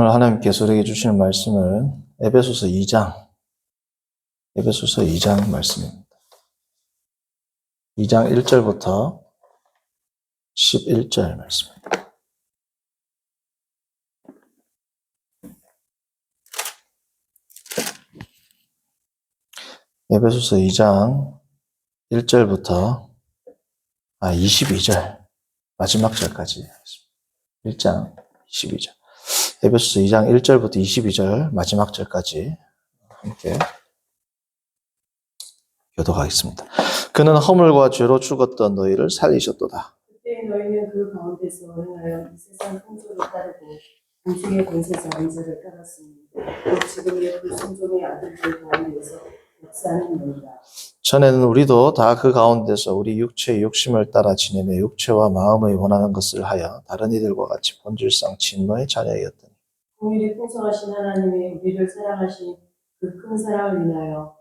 오늘 하나님께서 우리에게 주시는 말씀은 에베소서 2장 말씀입니다. 2장 1절부터 11절 말씀입니다. 에베소서 2장 1절부터 22절 마지막 절까지 하겠습니다. 1장 22절. 에베소서 2장 1절부터 22절 마지막 절까지 함께 교독하겠습니다. 그는 허물과 죄로 죽었던 너희를 살리셨도다. 그때 너희는 그 가운데서 행하여 이 세상 풍조를 따르고 공중의 권세 잡은 자를 따랐으니 곧 지금의 불순종의 아들들 가운데서 역사하는 너희다. 전에는 우리도 다 그 가운데서 우리 육체의 욕심을 따라 지내며 육체와 마음의 원하는 것을 하여 다른 이들과 같이 본질상 진노의 자녀였더니 공일이 풍성하신 하나님이 우리를 사랑하신 그 큰 사랑을 인하여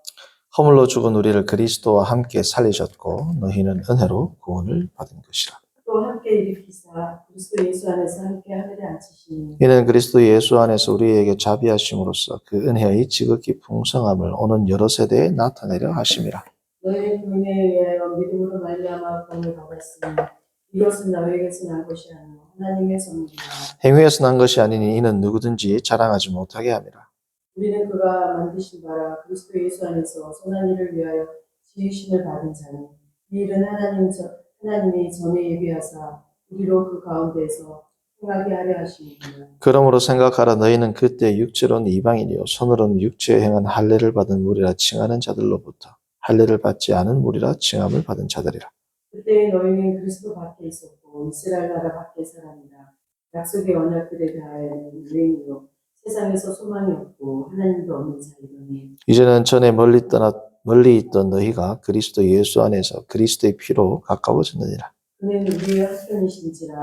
허물로 죽은 우리를 그리스도와 함께 살리셨고 너희는 은혜로 구원을 받은 것이라. 또 함께 일으키사 그리스도 예수 안에서 함께 하늘에 앉히시니 이는 그리스도 예수 안에서 우리에게 자비하심으로써 그 은혜의 지극히 풍성함을 오는 여러 세대에 나타내려 하심이라. 너희는 그 은혜에 의하여 믿음으로 말미암아 구원을 받았으니 이것은 너희에게서 난 것이 아니요 하나님의 선물이라. 행위에서 난 것이 아니니 이는 누구든지 자랑하지 못하게 함이라. 우리는 그가 만드신 바라 그리스도 예수 안에서 선한 일을 위하여 지으심을 받은 자니 이 일은 하나님이 전에 예비하사 우리로 그 가운데서 행하게 하려 하심이니라. 그러므로 생각하라. 너희는 그때 육체로는 이방인이요 손으로는 육체에 행한 할례를 받은 무리라 칭하는 자들로부터 할례를 받지 않은 무리라 칭함을 받은 자들이라. 그때 너희는 그리스도 밖에 있었고 이스라엘 나라 밖에 사람이라. 약속의 언약들에 대하여는 유행이요 세상에서 소망이 없고 하나님도 없는 자이더니 이제는 전에 멀리 있던 너희가 그리스도 예수 안에서 그리스도의 피로 가까워졌느니라. 그는 우리의 하편이신지라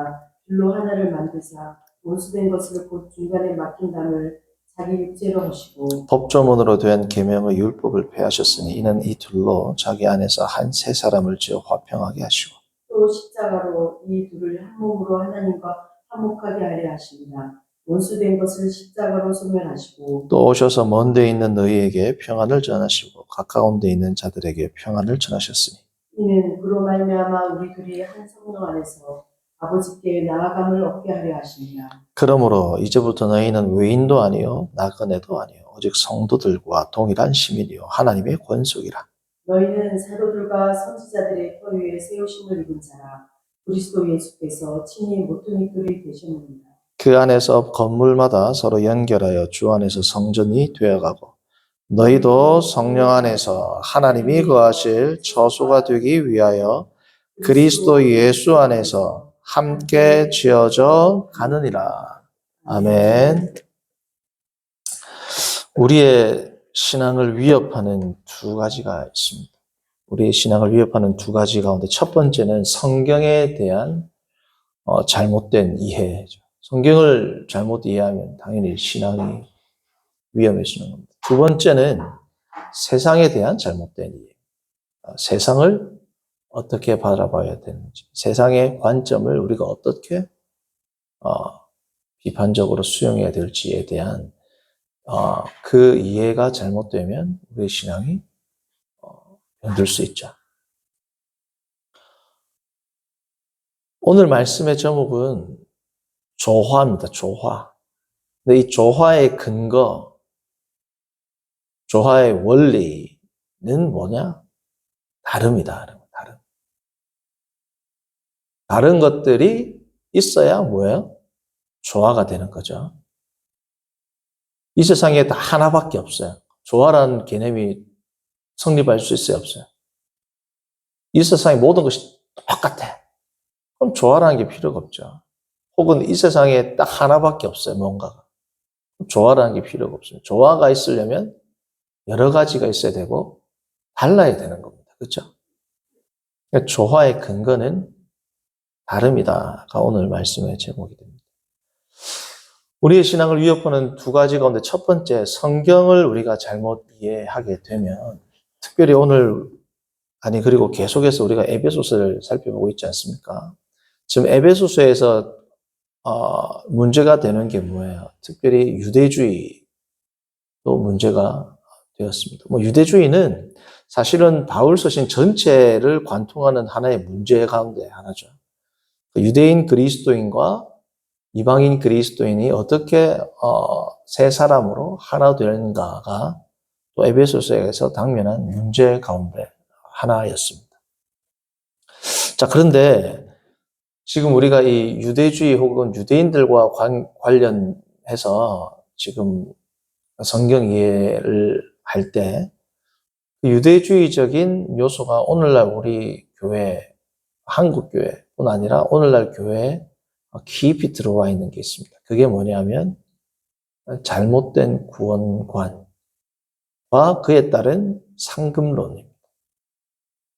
줄로 하나를 만드사 원수된 것을 곧 중간에 막힌 담을 자기 육체로 하시고 법조문으로 된 계명의 율법을 폐하셨으니 이는 이 둘로 자기 안에서 한 세 사람을 지어 화평하게 하시고 또 십자가로 이 둘을 한 몸으로 하나님과 화목하게 하려 하십니다. 원수된 것을 십자가로 소멸하시고 또 오셔서 먼 데 있는 너희에게 평안을 전하시고 가까운 데 있는 자들에게 평안을 전하셨으니 이는 그로 말미암아 우리 둘이 한 성령 안에서 아버지께 나아감을 얻게 하려 하십니다. 그러므로 이제부터 너희는 외인도 아니요 나그네도 아니요 오직 성도들과 동일한 시민이요 하나님의 권속이라. 너희는 사도들과 선지자들의 터 위에 세우심을 입은 자라 그리스도 예수께서 친히 모퉁이돌이 되셨느니라. 그 안에서 건물마다 서로 연결하여 주 안에서 성전이 되어가고 너희도 성령 안에서 하나님이 거하실 처소가 되기 위하여 그리스도 예수 안에서 함께 지어져 가느니라. 아멘. 우리의 신앙을 위협하는 두 가지가 있습니다. 우리의 신앙을 위협하는 두 가지 가운데 첫 번째는 성경에 대한 잘못된 이해죠. 성경을 잘못 이해하면 당연히 신앙이 위험해지는 겁니다. 두 번째는 세상에 대한 잘못된 이해. 세상을 어떻게 바라봐야 되는지, 세상의 관점을 우리가 어떻게 비판적으로 수용해야 될지에 대한 그 이해가 잘못되면 우리의 신앙이 병들 수 있죠. 오늘 말씀의 제목은 조화입니다. 조화. 근데 이 조화의 근거, 조화의 원리는 뭐냐? 다름이다. 다른 것들이 있어야 뭐예요? 조화가 되는 거죠. 이 세상에 다 하나밖에 없어요. 조화라는 개념이 성립할 수 있어요, 없어요? 이 세상의 모든 것이 똑같아. 그럼 조화라는 게 필요가 없죠. 혹은 이 세상에 딱 하나밖에 없어요, 뭔가가. 조화라는 게 필요가 없어요. 조화가 있으려면 여러 가지가 있어야 되고 달라야 되는 겁니다. 그렇죠? 그러니까 조화의 근거는 다름이다가 오늘 말씀의 제목이 됩니다. 우리의 신앙을 위협하는 두 가지 가운데 첫 번째, 성경을 우리가 잘못 이해하게 되면 특별히 오늘 그리고 계속해서 우리가 에베소서를 살펴보고 있지 않습니까? 지금 에베소서에서 문제가 되는 게 뭐예요? 특별히 유대주의도 문제가 되었습니다. 뭐 유대주의는 사실은 바울 서신 전체를 관통하는 하나의 문제 가운데 하나죠. 유대인 그리스도인과 이방인 그리스도인이 어떻게 세 사람으로 하나 되는가가 또 에베소서에서 당면한 문제 가운데 하나였습니다. 자, 그런데 지금 우리가 이 유대주의 혹은 유대인들과 관련해서 지금 성경 이해를 할 때 유대주의적인 요소가 오늘날 우리 교회, 한국 교회뿐 아니라 오늘날 교회에 깊이 들어와 있는 게 있습니다. 그게 뭐냐면 잘못된 구원관과 그에 따른 상금론입니다.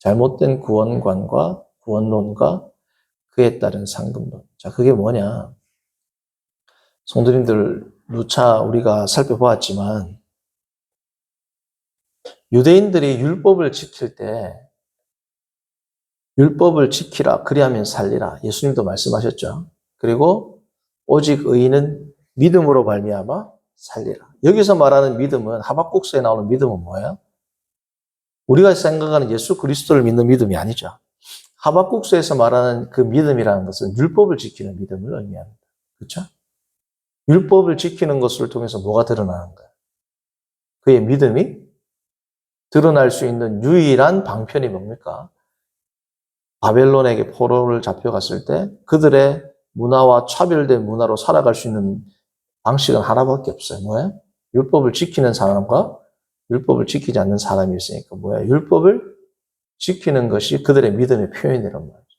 잘못된 구원관과 구원론과 그에 따른 상금론. 자, 그게 뭐냐? 성도님들 누차 우리가 살펴보았지만 유대인들이 율법을 지킬 때 율법을 지키라 그리하면 살리라 예수님도 말씀하셨죠. 그리고 오직 의인은 믿음으로 말미암아 살리라. 여기서 말하는 믿음은 하박국서에 나오는 믿음은 뭐예요? 우리가 생각하는 예수 그리스도를 믿는 믿음이 아니죠. 하박국서에서 말하는 그 믿음이라는 것은 율법을 지키는 믿음을 의미합니다. 그렇죠? 율법을 지키는 것을 통해서 뭐가 드러나는 거예요? 그의 믿음이 드러날 수 있는 유일한 방편이 뭡니까? 바벨론에게 포로를 잡혀갔을 때 그들의 문화와 차별된 문화로 살아갈 수 있는 방식은 하나밖에 없어요. 뭐예요? 율법을 지키는 사람과 율법을 지키지 않는 사람이 있으니까 뭐예요? 율법을 지키는 것이 그들의 믿음의 표현이란 말이죠.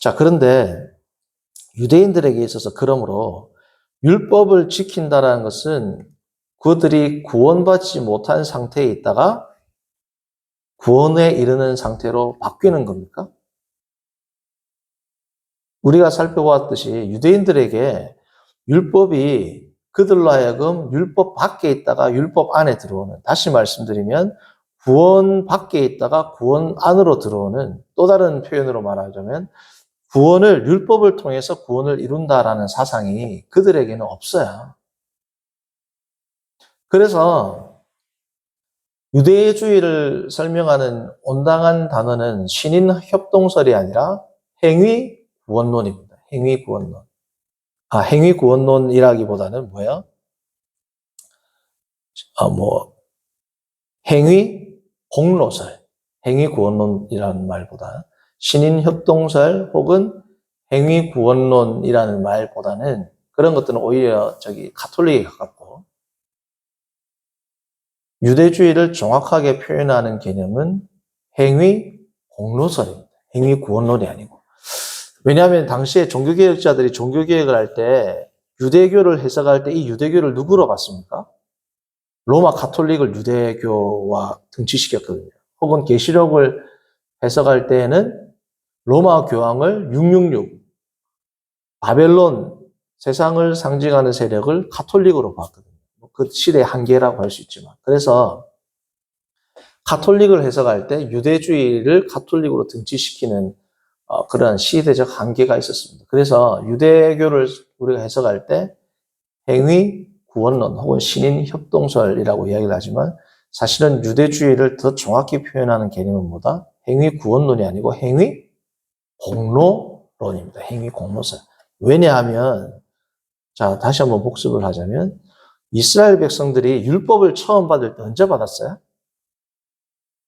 자, 그런데 유대인들에게 있어서 그러므로 율법을 지킨다는 것은 그들이 구원받지 못한 상태에 있다가 구원에 이르는 상태로 바뀌는 겁니까? 우리가 살펴보았듯이 유대인들에게 율법이 그들로 하여금 율법 밖에 있다가 율법 안에 들어오는, 다시 말씀드리면 구원 밖에 있다가 구원 안으로 들어오는, 또 다른 표현으로 말하자면 구원을, 율법을 통해서 구원을 이룬다라는 사상이 그들에게는 없어요. 그래서 유대주의를 설명하는 온당한 단어는 신인 협동설이 아니라 행위 구원론입니다. 행위 구원론. 행위 구원론이라기보다는 뭐예요? 행위 공로설. 행위 구원론이라는 말보다 신인 협동설 혹은 행위 구원론이라는 말보다는 그런 것들은 오히려 가톨릭에 가깝고 유대주의를 정확하게 표현하는 개념은 행위 공로설입니다. 행위 구원론이 아니고. 왜냐하면 당시에 종교개혁자들이 종교개혁을 할 때 유대교를 해석할 때 이 유대교를 누구로 봤습니까? 로마 가톨릭을 유대교와 등치시켰거든요. 혹은 계시록을 해석할 때에는 로마 교황을 666, 바벨론, 세상을 상징하는 세력을 가톨릭으로 봤거든요. 그 시대의 한계라고 할 수 있지만. 그래서 가톨릭을 해석할 때 유대주의를 가톨릭으로 등치시키는 그런 시대적 한계가 있었습니다. 그래서 유대교를 우리가 해석할 때 행위 구원론 혹은 신인 협동설이라고 이야기를 하지만 사실은 유대주의를 더 정확히 표현하는 개념은 뭐다? 행위 구원론이 아니고 행위 공로론입니다. 행위 공로설. 왜냐하면 자, 다시 한번 복습을 하자면 이스라엘 백성들이 율법을 처음 받을 때 언제 받았어요?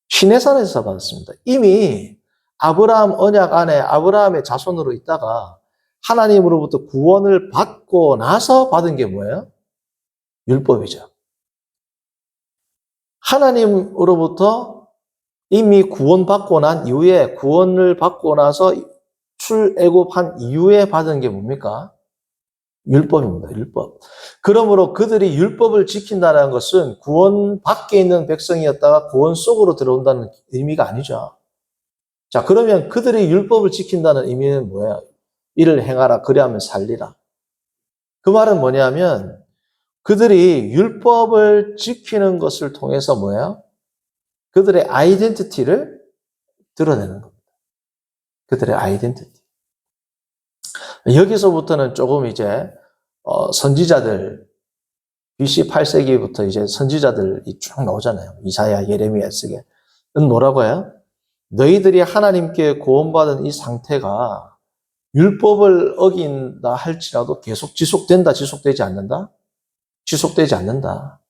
시내산에서 받았습니다. 이미 아브라함 언약 안에 아브라함의 자손으로 있다가 하나님으로부터 구원을 받고 나서 받은 게 뭐예요? 율법이죠. 하나님으로부터 이미 구원받고 난 이후에 구원을 받고 나서 출애굽한 이후에 받은 게 뭡니까? 율법입니다. 율법. 그러므로 그들이 율법을 지킨다는 것은 구원 밖에 있는 백성이었다가 구원 속으로 들어온다는 의미가 아니죠. 자, 그러면 그들이 율법을 지킨다는 의미는 뭐예요? 이를 행하라, 그리하면 살리라. 그 말은 뭐냐면 그들이 율법을 지키는 것을 통해서 뭐예요? 그들의 아이덴티티를 드러내는 겁니다. 그들의 아이덴티티. 여기서부터는 조금 이제 선지자들 BC 8세기부터 이제 선지자들이 쭉 나오잖아요. 이사야, 예레미야, 에스겔. 뭐라고 해요? 너희들이 하나님께 구원받은 이 상태가 율법을 어긴다 할지라도 계속 지속된다, 지속되지 않는다? 지속되지 않는다.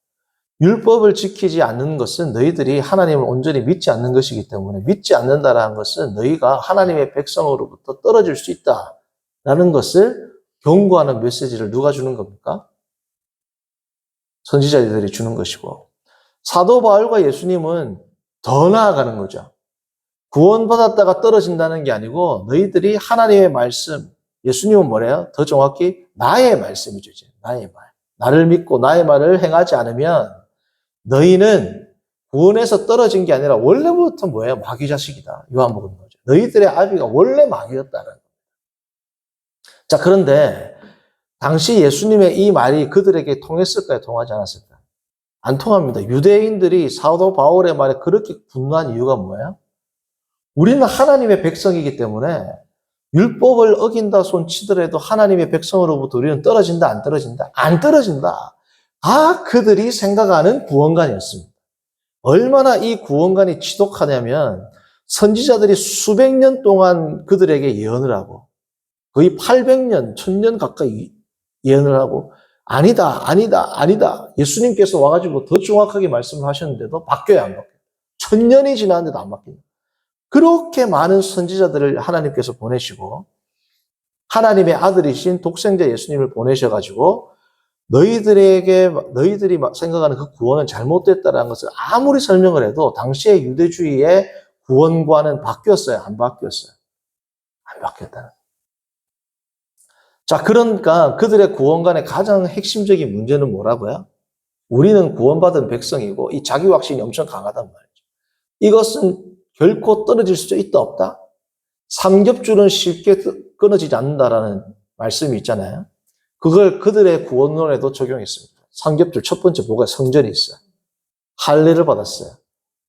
율법을 지키지 않는 것은 너희들이 하나님을 온전히 믿지 않는 것이기 때문에 믿지 않는다라는 것은 너희가 하나님의 백성으로부터 떨어질 수 있다라는 것을 경고하는 메시지를 누가 주는 겁니까? 선지자들이 주는 것이고, 사도 바울과 예수님은 더 나아가는 거죠. 구원받았다가 떨어진다는 게 아니고 너희들이 하나님의 말씀, 예수님은 뭐래요? 더 정확히 나의 말씀이죠. 나의 말. 나를 믿고 나의 말을 행하지 않으면 너희는 구원에서 떨어진 게 아니라 원래부터 뭐예요? 마귀 자식이다. 요한복음 거죠. 너희들의 아비가 원래 마귀였다는 거예요. 자, 그런데 당시 예수님의 이 말이 그들에게 통했을까요? 통하지 않았을까요? 안 통합니다. 유대인들이 사도 바울의 말에 그렇게 분노한 이유가 뭐예요? 우리는 하나님의 백성이기 때문에 율법을 어긴다 손치더라도 하나님의 백성으로부터 우리는 떨어진다, 안 떨어진다? 안 떨어진다. 그들이 생각하는 구원관이었습니다. 얼마나 이 구원관이 지독하냐면 선지자들이 수백 년 동안 그들에게 예언을 하고 거의 800년, 1000년 가까이 예언을 하고 아니다, 아니다, 아니다. 예수님께서 와가지고 더 정확하게 말씀을 하셨는데도 바뀌어야 안 바뀌어요. 1000년이 지났는데도 안 바뀝니다. 그렇게 많은 선지자들을 하나님께서 보내시고 하나님의 아들이신 독생자 예수님을 보내셔가지고 너희들이 생각하는 그 구원은 잘못됐다는 것을 아무리 설명을 해도 당시의 유대주의의 구원과는 바뀌었어요? 안 바뀌었어요? 안 바뀌었다는 거예요. 자, 그러니까 그들의 구원관의 가장 핵심적인 문제는 뭐라고요? 우리는 구원받은 백성이고 이 자기 확신이 엄청 강하단 말이죠. 이것은 결코 떨어질 수 있다 없다? 삼겹줄은 쉽게 끊어지지 않는다라는 말씀이 있잖아요. 그걸 그들의 구원론에도 적용했습니다. 삼겹줄 첫 번째 뭐가 성전이 있어요. 할례를 받았어요.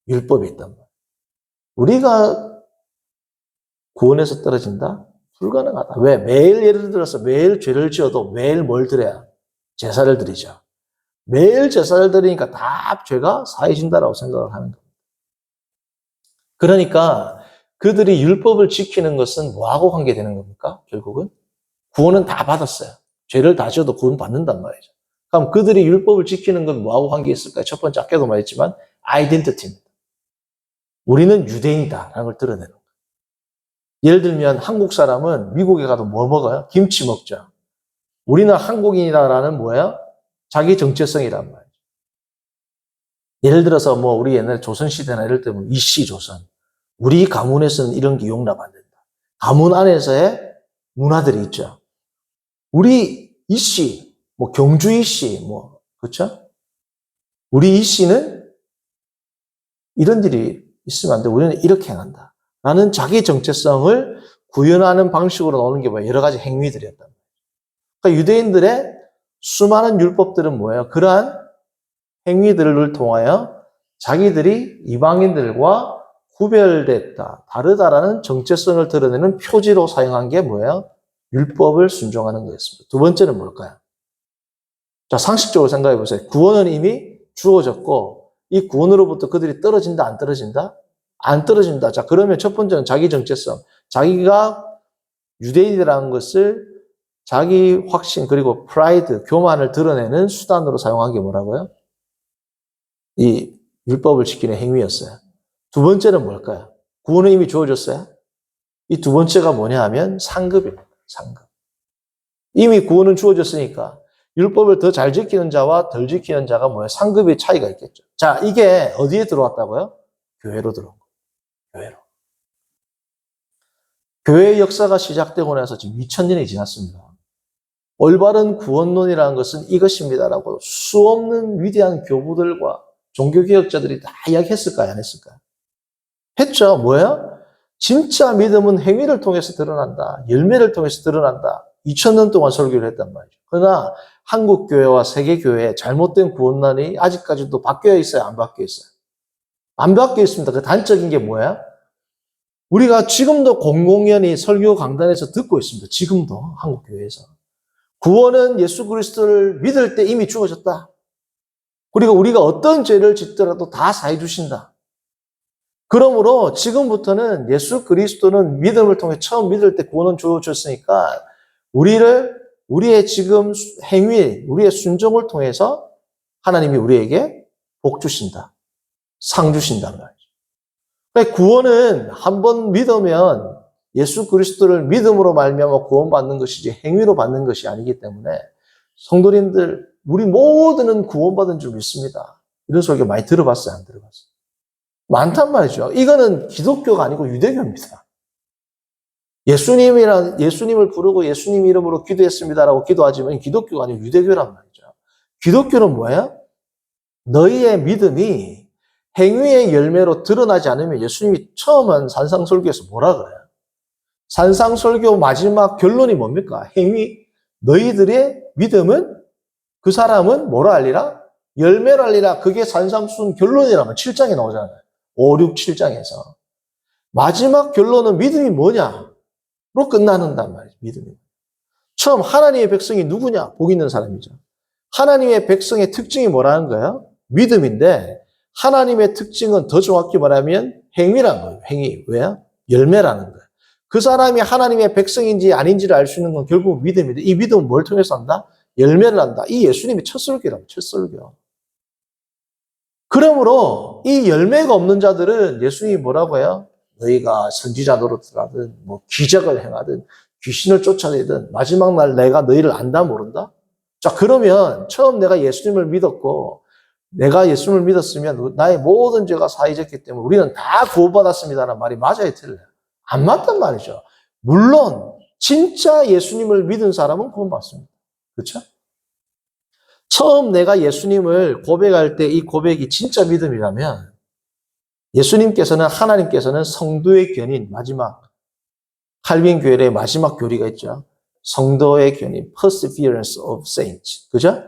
율법이 있단 말이에요. 우리가 구원에서 떨어진다? 불가능하다. 왜? 매일 예를 들어서 매일 죄를 지어도 매일 뭘 드려야? 제사를 드리죠. 매일 제사를 드리니까 다 죄가 사해진다라고 생각을 하는 겁니다. 그러니까 그들이 율법을 지키는 것은 뭐하고 관계되는 겁니까? 결국은 구원은 다 받았어요. 죄를 다 지어도 구원 받는단 말이죠. 그럼 그들이 율법을 지키는 건 뭐하고 관계 있을까요? 첫 번째 아까도 말했지만 아이덴티티입니다. 우리는 유대인이다라는 걸 드러내는 거예요. 예를 들면 한국 사람은 미국에 가도 뭐 먹어요? 김치 먹죠. 우리는 한국인이다라는 뭐예요? 자기 정체성이란 말이죠. 예를 들어서 뭐 우리 옛날 조선시대나 이럴 때면 이씨 조선. 우리 가문에서는 이런 게 용납 안 된다. 가문 안에서의 문화들이 있죠. 우리 이씨, 뭐 경주 이씨, 뭐 그렇죠? 우리 이씨는 이런 일이 있으면 안 돼. 우리는 이렇게 행한다. 라는 자기 정체성을 구현하는 방식으로 나오는 게 뭐예요? 여러 가지 행위들이었단 말이에요. 그러니까 유대인들의 수많은 율법들은 뭐예요? 그러한 행위들을 통하여 자기들이 이방인들과 구별됐다, 다르다라는 정체성을 드러내는 표지로 사용한 게 뭐예요? 율법을 순종하는 거였습니다. 두 번째는 뭘까요? 자, 상식적으로 생각해 보세요. 구원은 이미 주어졌고 이 구원으로부터 그들이 떨어진다, 안 떨어진다? 안 떨어진다. 자, 그러면 첫 번째는 자기 정체성. 자기가 유대인이라는 것을 자기 확신 그리고 프라이드, 교만을 드러내는 수단으로 사용한 게 뭐라고요? 이 율법을 지키는 행위였어요. 두 번째는 뭘까요? 구원은 이미 주어졌어요. 이 두 번째가 뭐냐 하면 상급입니다. 상급. 이미 구원은 주어졌으니까 율법을 더 잘 지키는 자와 덜 지키는 자가 뭐예요? 상급의 차이가 있겠죠. 자, 이게 어디에 들어왔다고요? 교회로 들어온 거예요. 교회로. 교회의 역사가 시작되고 나서 지금 2000년이 지났습니다. 올바른 구원론이라는 것은 이것입니다라고 수없는 위대한 교부들과 종교개혁자들이 다 이야기했을까요? 안 했을까요? 했죠. 뭐예요? 진짜 믿음은 행위를 통해서 드러난다. 열매를 통해서 드러난다. 2000년 동안 설교를 했단 말이죠. 그러나 한국교회와 세계교회의 잘못된 구원론이 아직까지도 바뀌어 있어요? 안 바뀌어 있어요? 안 바뀌어 있습니다. 그 단적인 게 뭐야? 우리가 지금도 공공연히 설교 강단에서 듣고 있습니다. 지금도 한국교회에서. 구원은 예수 그리스도를 믿을 때 이미 주어졌다. 그리고 우리가 어떤 죄를 짓더라도 다 사해 주신다. 그러므로 지금부터는 예수 그리스도는 믿음을 통해 처음 믿을 때 구원은 주어졌으니까 우리의 지금 행위, 우리의 순종을 통해서 하나님이 우리에게 복 주신다. 상 주신단 말이죠. 그러니까 구원은 한번 믿으면 예수 그리스도를 믿음으로 말미암아 구원받는 것이지 행위로 받는 것이 아니기 때문에 성도님들, 우리 모두는 구원받은 줄 믿습니다. 이런 설교 많이 들어봤어요? 안 들어봤어요? 많단 말이죠. 이거는 기독교가 아니고 유대교입니다. 예수님을 부르고 예수님 이름으로 기도했습니다라고 기도하지만 기독교가 아니고 유대교란 말이죠. 기독교는 뭐예요? 너희의 믿음이 행위의 열매로 드러나지 않으면 예수님이 처음 산상설교에서 뭐라 그래요? 산상설교 마지막 결론이 뭡니까? 너희들의 믿음은 그 사람은 뭐라 알리라? 열매를 알리라. 그게 산상순 결론이라면 7장에 나오잖아요. 5, 6, 7장에서. 마지막 결론은 믿음이 뭐냐로 끝나는단 말이죠. 믿음이. 처음 하나님의 백성이 누구냐? 복 있는 사람이죠. 하나님의 백성의 특징이 뭐라는 거예요? 믿음인데 하나님의 특징은 더 정확히 말하면 행위라는 거예요. 행위. 왜요? 열매라는 거예요. 그 사람이 하나님의 백성인지 아닌지를 알 수 있는 건 결국 믿음인데 이 믿음은 뭘 통해서 한다? 열매를 한다. 이 예수님이 첫 설교라고. 첫 설교. 그러므로 이 열매가 없는 자들은 예수님이 뭐라고 해요? 너희가 선지자 노릇하든 뭐 기적을 행하든 귀신을 쫓아내든 마지막 날 내가 너희를 안다 모른다? 자, 그러면 처음 내가 예수님을 믿었고 내가 예수님을 믿었으면 나의 모든 죄가 사해졌기 때문에 우리는 다 구원받았습니다라는 말이 맞아야 틀려요. 안 맞단 말이죠. 물론 진짜 예수님을 믿은 사람은 구원받습니다. 그렇죠? 처음 내가 예수님을 고백할 때 이 고백이 진짜 믿음이라면 하나님께서는 성도의 견인, 마지막 칼빈 교회의 마지막 교리가 있죠. 성도의 견인, perseverance of saints. 그죠?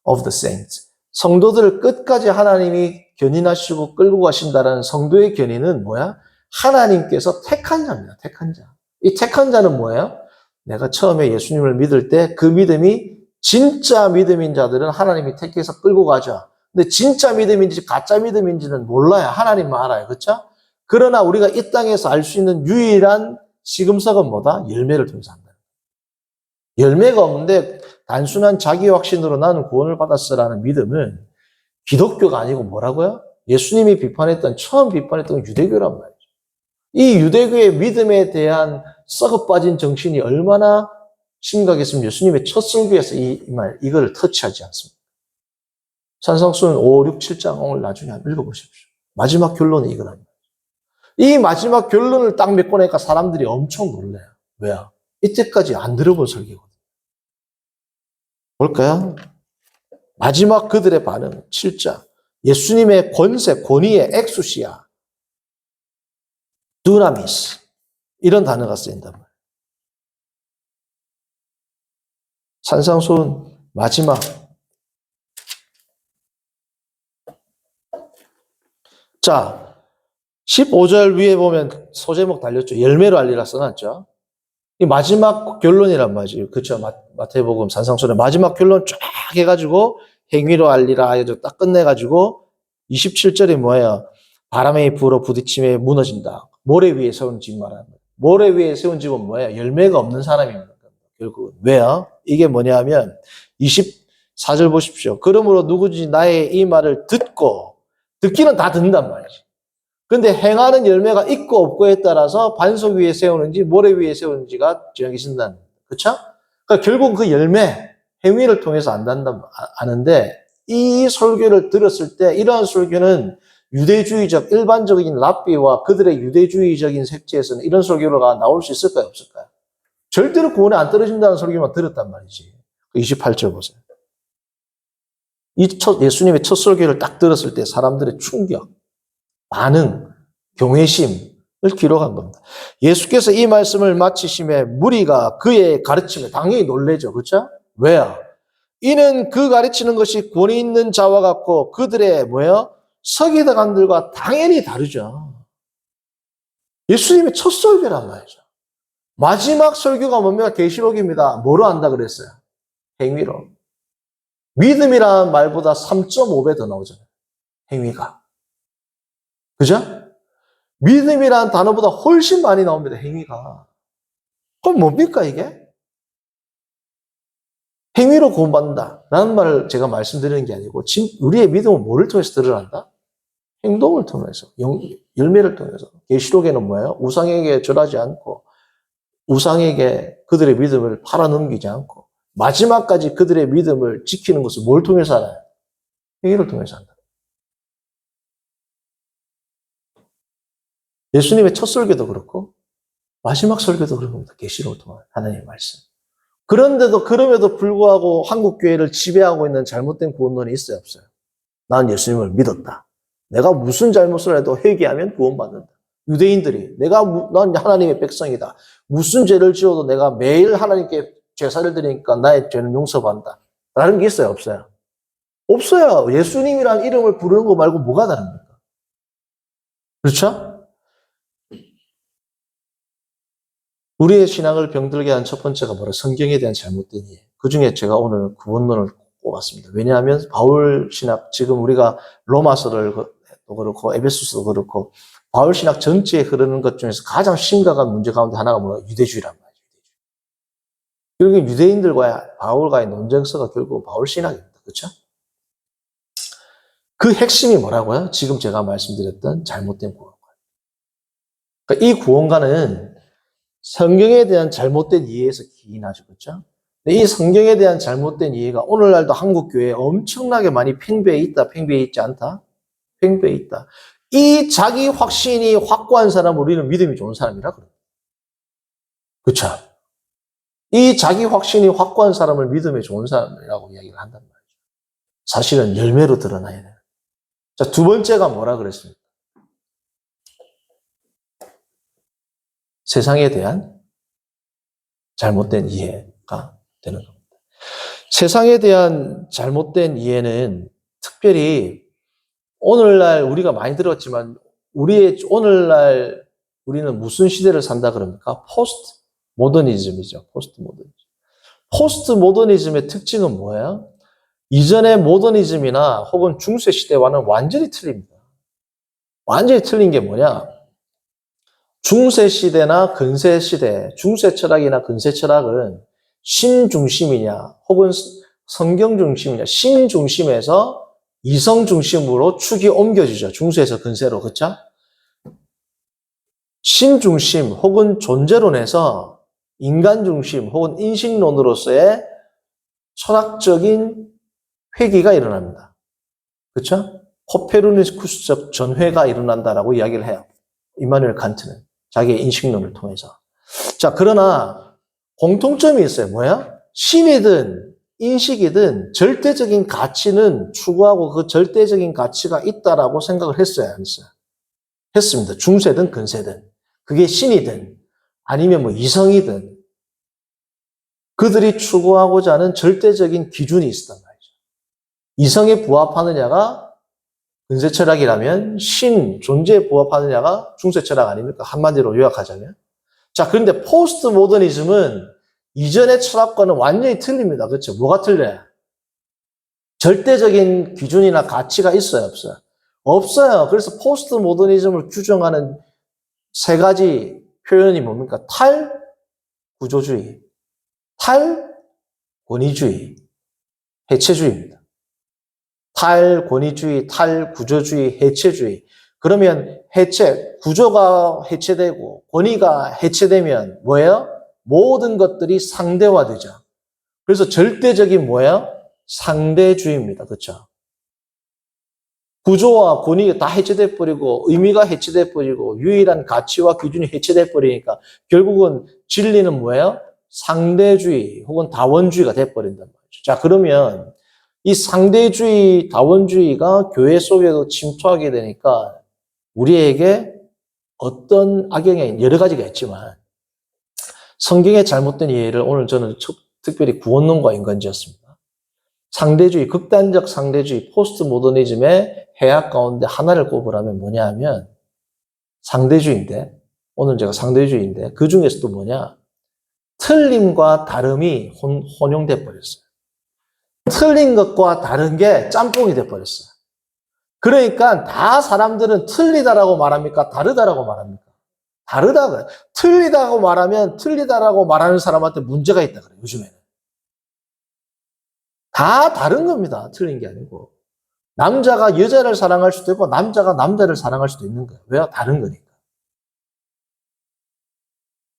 of the saints. 성도들을 끝까지 하나님이 견인하시고 끌고 가신다는 성도의 견인은 뭐야? 하나님께서 택한 자입니다. 택한 자. 이 택한 자는 뭐예요? 내가 처음에 예수님을 믿을 때 그 믿음이 진짜 믿음인 자들은 하나님이 택해서 끌고 가죠. 근데 진짜 믿음인지 가짜 믿음인지는 몰라요. 하나님만 알아요. 그렇죠? 그러나 우리가 이 땅에서 알 수 있는 유일한 시금석은 뭐다? 열매를 통해서 한다. 열매가 없는데 단순한 자기 확신으로 나는 구원을 받았어라는 믿음은 기독교가 아니고 뭐라고요? 예수님이 처음 비판했던 건 유대교란 말이죠. 이 유대교의 믿음에 대한 썩어 빠진 정신이 얼마나 심각했으면 예수님의 첫 설교에서 이걸 터치하지 않습니다. 산상수훈 5, 6, 7장 오늘 나중에 한번 읽어보십시오. 마지막 결론은 이거랍니다. 이 마지막 결론을 딱 맺고 나니까 사람들이 엄청 놀래요. 왜요? 이때까지 안 들어본 설교거든요. 볼까요? 마지막 그들의 반응 7장. 예수님의 권위의 엑수시아, 두나미스 이런 단어가 쓰인단 말이에요. 산상수훈 마지막 자 15절 위에 보면 소제목 달렸죠. 열매로 알리라 써놨죠. 이 마지막 결론이란 말이죠. 그렇죠. 마태복음 산상수훈의 마지막 결론 쫙 해가지고 행위로 알리라 해서 딱 끝내가지고 27절이 뭐예요? 바람에 불어 부딪힘에 무너진다. 모래 위에 세운 집 말하는 거예요. 모래 위에 세운 집은 뭐예요? 열매가 없는 사람입니다. 결국은. 왜요? 이게 뭐냐면 24절 보십시오. 그러므로 누구든지 나의 이 말을 듣기는 다 듣는단 말이지. 근데 행하는 열매가 있고 없고에 따라서 반석 위에 세우는지 모래 위에 세우는지가 정해진다는 거예요. 그렇죠? 그러니까 결국 그 열매, 행위를 통해서 아는데 이 설교를 들었을 때 이러한 설교는 유대주의적 일반적인 랍비와 그들의 유대주의적인 색채에서는 이런 설교가 나올 수 있을까요? 없을까요? 절대로 구원에 안 떨어진다는 설교만 들었단 말이지. 28절 보세요. 예수님의 첫 설교를 딱 들었을 때 사람들의 충격, 반응, 경외심을 기록한 겁니다. 예수께서 이 말씀을 마치심에 무리가 그의 가르침에 당연히 놀래죠. 그렇죠? 왜요? 이는 그 가르치는 것이 권위 있는 자와 같고 그들의 서기관들과 당연히 다르죠. 예수님의 첫 설교란 말이죠. 마지막 설교가 뭡니까? 계시록입니다. 뭐로 한다 그랬어요? 행위로. 믿음이라는 말보다 3.5배 더 나오잖아요. 행위가. 그죠? 믿음이라는 단어보다 훨씬 많이 나옵니다. 행위가. 그럼 뭡니까 이게? 행위로 구원받는다 라는 말을 제가 말씀드리는 게 아니고 우리의 믿음은 뭐를 통해서 드러난다? 행동을 통해서, 열매를 통해서. 계시록에는 뭐예요? 우상에게 절하지 않고 우상에게 그들의 믿음을 팔아넘기지 않고 마지막까지 그들의 믿음을 지키는 것을 뭘 통해서 하나요? 행위를 통해서 한다. 예수님의 첫 설교도 그렇고 마지막 설교도 그런 겁니다. 계시록을 통한 하나님의 말씀. 그럼에도 불구하고 한국 교회를 지배하고 있는 잘못된 구원론이 있어요, 없어요? 난 예수님을 믿었다. 내가 무슨 잘못을 해도 회개하면 구원받는다. 유대인들이 난 하나님의 백성이다. 무슨 죄를 지어도 내가 매일 하나님께 제사를 드리니까 나의 죄는 용서받는다. 라는 게 있어요, 없어요? 없어요. 예수님이라는 이름을 부르는 거 말고 뭐가 다릅니까? 그렇죠? 우리의 신앙을 병들게 한 첫 번째가 뭐라? 성경에 대한 잘못된 이해. 그 중에 제가 오늘 구원론을 꼽았습니다. 왜냐하면 바울 신학, 지금 우리가 로마서를 그렇고 에베소서도 그렇고 바울 신학 전체에 흐르는 것 중에서 가장 심각한 문제 가운데 하나가 뭐야? 유대주의란 말이에요. 결국 유대인들과 바울과의 논쟁서가 결국 바울 신학입니다. 그렇죠? 그 핵심이 뭐라고요? 지금 제가 말씀드렸던 잘못된 구원관. 그러니까 이 구원관은 성경에 대한 잘못된 이해에서 기인하죠. 그렇죠? 근데 이 성경에 대한 잘못된 이해가 오늘날도 한국 교회에 엄청나게 많이 팽배해 있다, 팽배해 있지 않다? 팽배해 있다. 이 자기 확신이 확고한 사람 우리는 믿음이 좋은 사람이라 그래요. 그렇죠? 이 자기 확신이 확고한 사람을 믿음이 좋은 사람이라고 이야기를 한단 말이죠. 사실은 열매로 드러나야 돼요. 자, 두 번째가 뭐라 그랬습니까? 세상에 대한 잘못된 이해가 되는 겁니다. 세상에 대한 잘못된 이해는 특별히 오늘날 우리가 많이 들었지만 오늘날 우리는 무슨 시대를 산다 그럽니까? 포스트 모더니즘이죠. 포스트 모더니즘. 포스트 모더니즘의 특징은 뭐예요? 이전의 모더니즘이나 혹은 중세 시대와는 완전히 틀립니다. 완전히 틀린 게 뭐냐? 중세 시대나 근세 시대, 중세 철학이나 근세 철학은 신 중심이냐, 혹은 성경 중심이냐, 신 중심에서 이성 중심으로 축이 옮겨지죠. 중세에서 근세로, 그렇죠? 신 중심 혹은 존재론에서 인간 중심 혹은 인식론으로서의 철학적인 회귀가 일어납니다. 그렇죠? 코페르니쿠스적 전회가 일어난다라고 이야기를 해요. 이마누엘 칸트는 자기의 인식론을 통해서. 자, 그러나 공통점이 있어요. 뭐야? 신이든 인식이든 절대적인 가치는 추구하고 그 절대적인 가치가 있다라고 생각을 했어요, 안 했어요? 했습니다. 중세든 근세든. 그게 신이든 아니면 뭐 이성이든 그들이 추구하고자 하는 절대적인 기준이 있었단 말이죠. 이성에 부합하느냐가 근세 철학이라면 신, 존재에 부합하느냐가 중세 철학 아닙니까? 한마디로 요약하자면. 자, 그런데 포스트 모더니즘은 이전의 철학과는 완전히 틀립니다. 그렇죠? 뭐가 틀려요? 절대적인 기준이나 가치가 있어요, 없어요? 없어요. 그래서 포스트 모더니즘을 규정하는 세 가지 표현이 뭡니까? 탈구조주의, 탈권위주의, 해체주의입니다. 탈권위주의, 탈구조주의, 해체주의. 그러면 구조가 해체되고 권위가 해체되면 뭐예요? 모든 것들이 상대화되죠. 그래서 절대적인 뭐예요? 상대주의입니다. 그렇죠? 구조와 권위가 다 해체돼 버리고 의미가 해체돼 버리고 유일한 가치와 기준이 해체돼 버리니까 결국은 진리는 뭐예요? 상대주의 혹은 다원주의가 돼 버린단 말이죠. 자, 그러면 이 상대주의, 다원주의가 교회 속에도 침투하게 되니까 우리에게 어떤 악영향이 여러 가지가 있지만 성경의 잘못된 이해를 오늘 저는 특별히 구원론과 인간지었습니다. 상대주의, 극단적 상대주의, 포스트 모더니즘의 해악 가운데 하나를 꼽으라면 뭐냐 하면 상대주의인데 오늘 제가 상대주의인데 그 중에서도 뭐냐? 틀림과 다름이 혼용돼 버렸어요. 틀린 것과 다른 게 짬뽕이 돼 버렸어요. 그러니까 다 사람들은 틀리다라고 말합니까? 다르다라고 말합니까? 다르다. 틀리다고 말하면 틀리다라고 말하는 사람한테 문제가 있다 그래요. 요즘에는. 다 다른 겁니다. 틀린 게 아니고. 남자가 여자를 사랑할 수도 있고 남자가 남자를 사랑할 수도 있는 거예요. 왜요? 다른 거니까.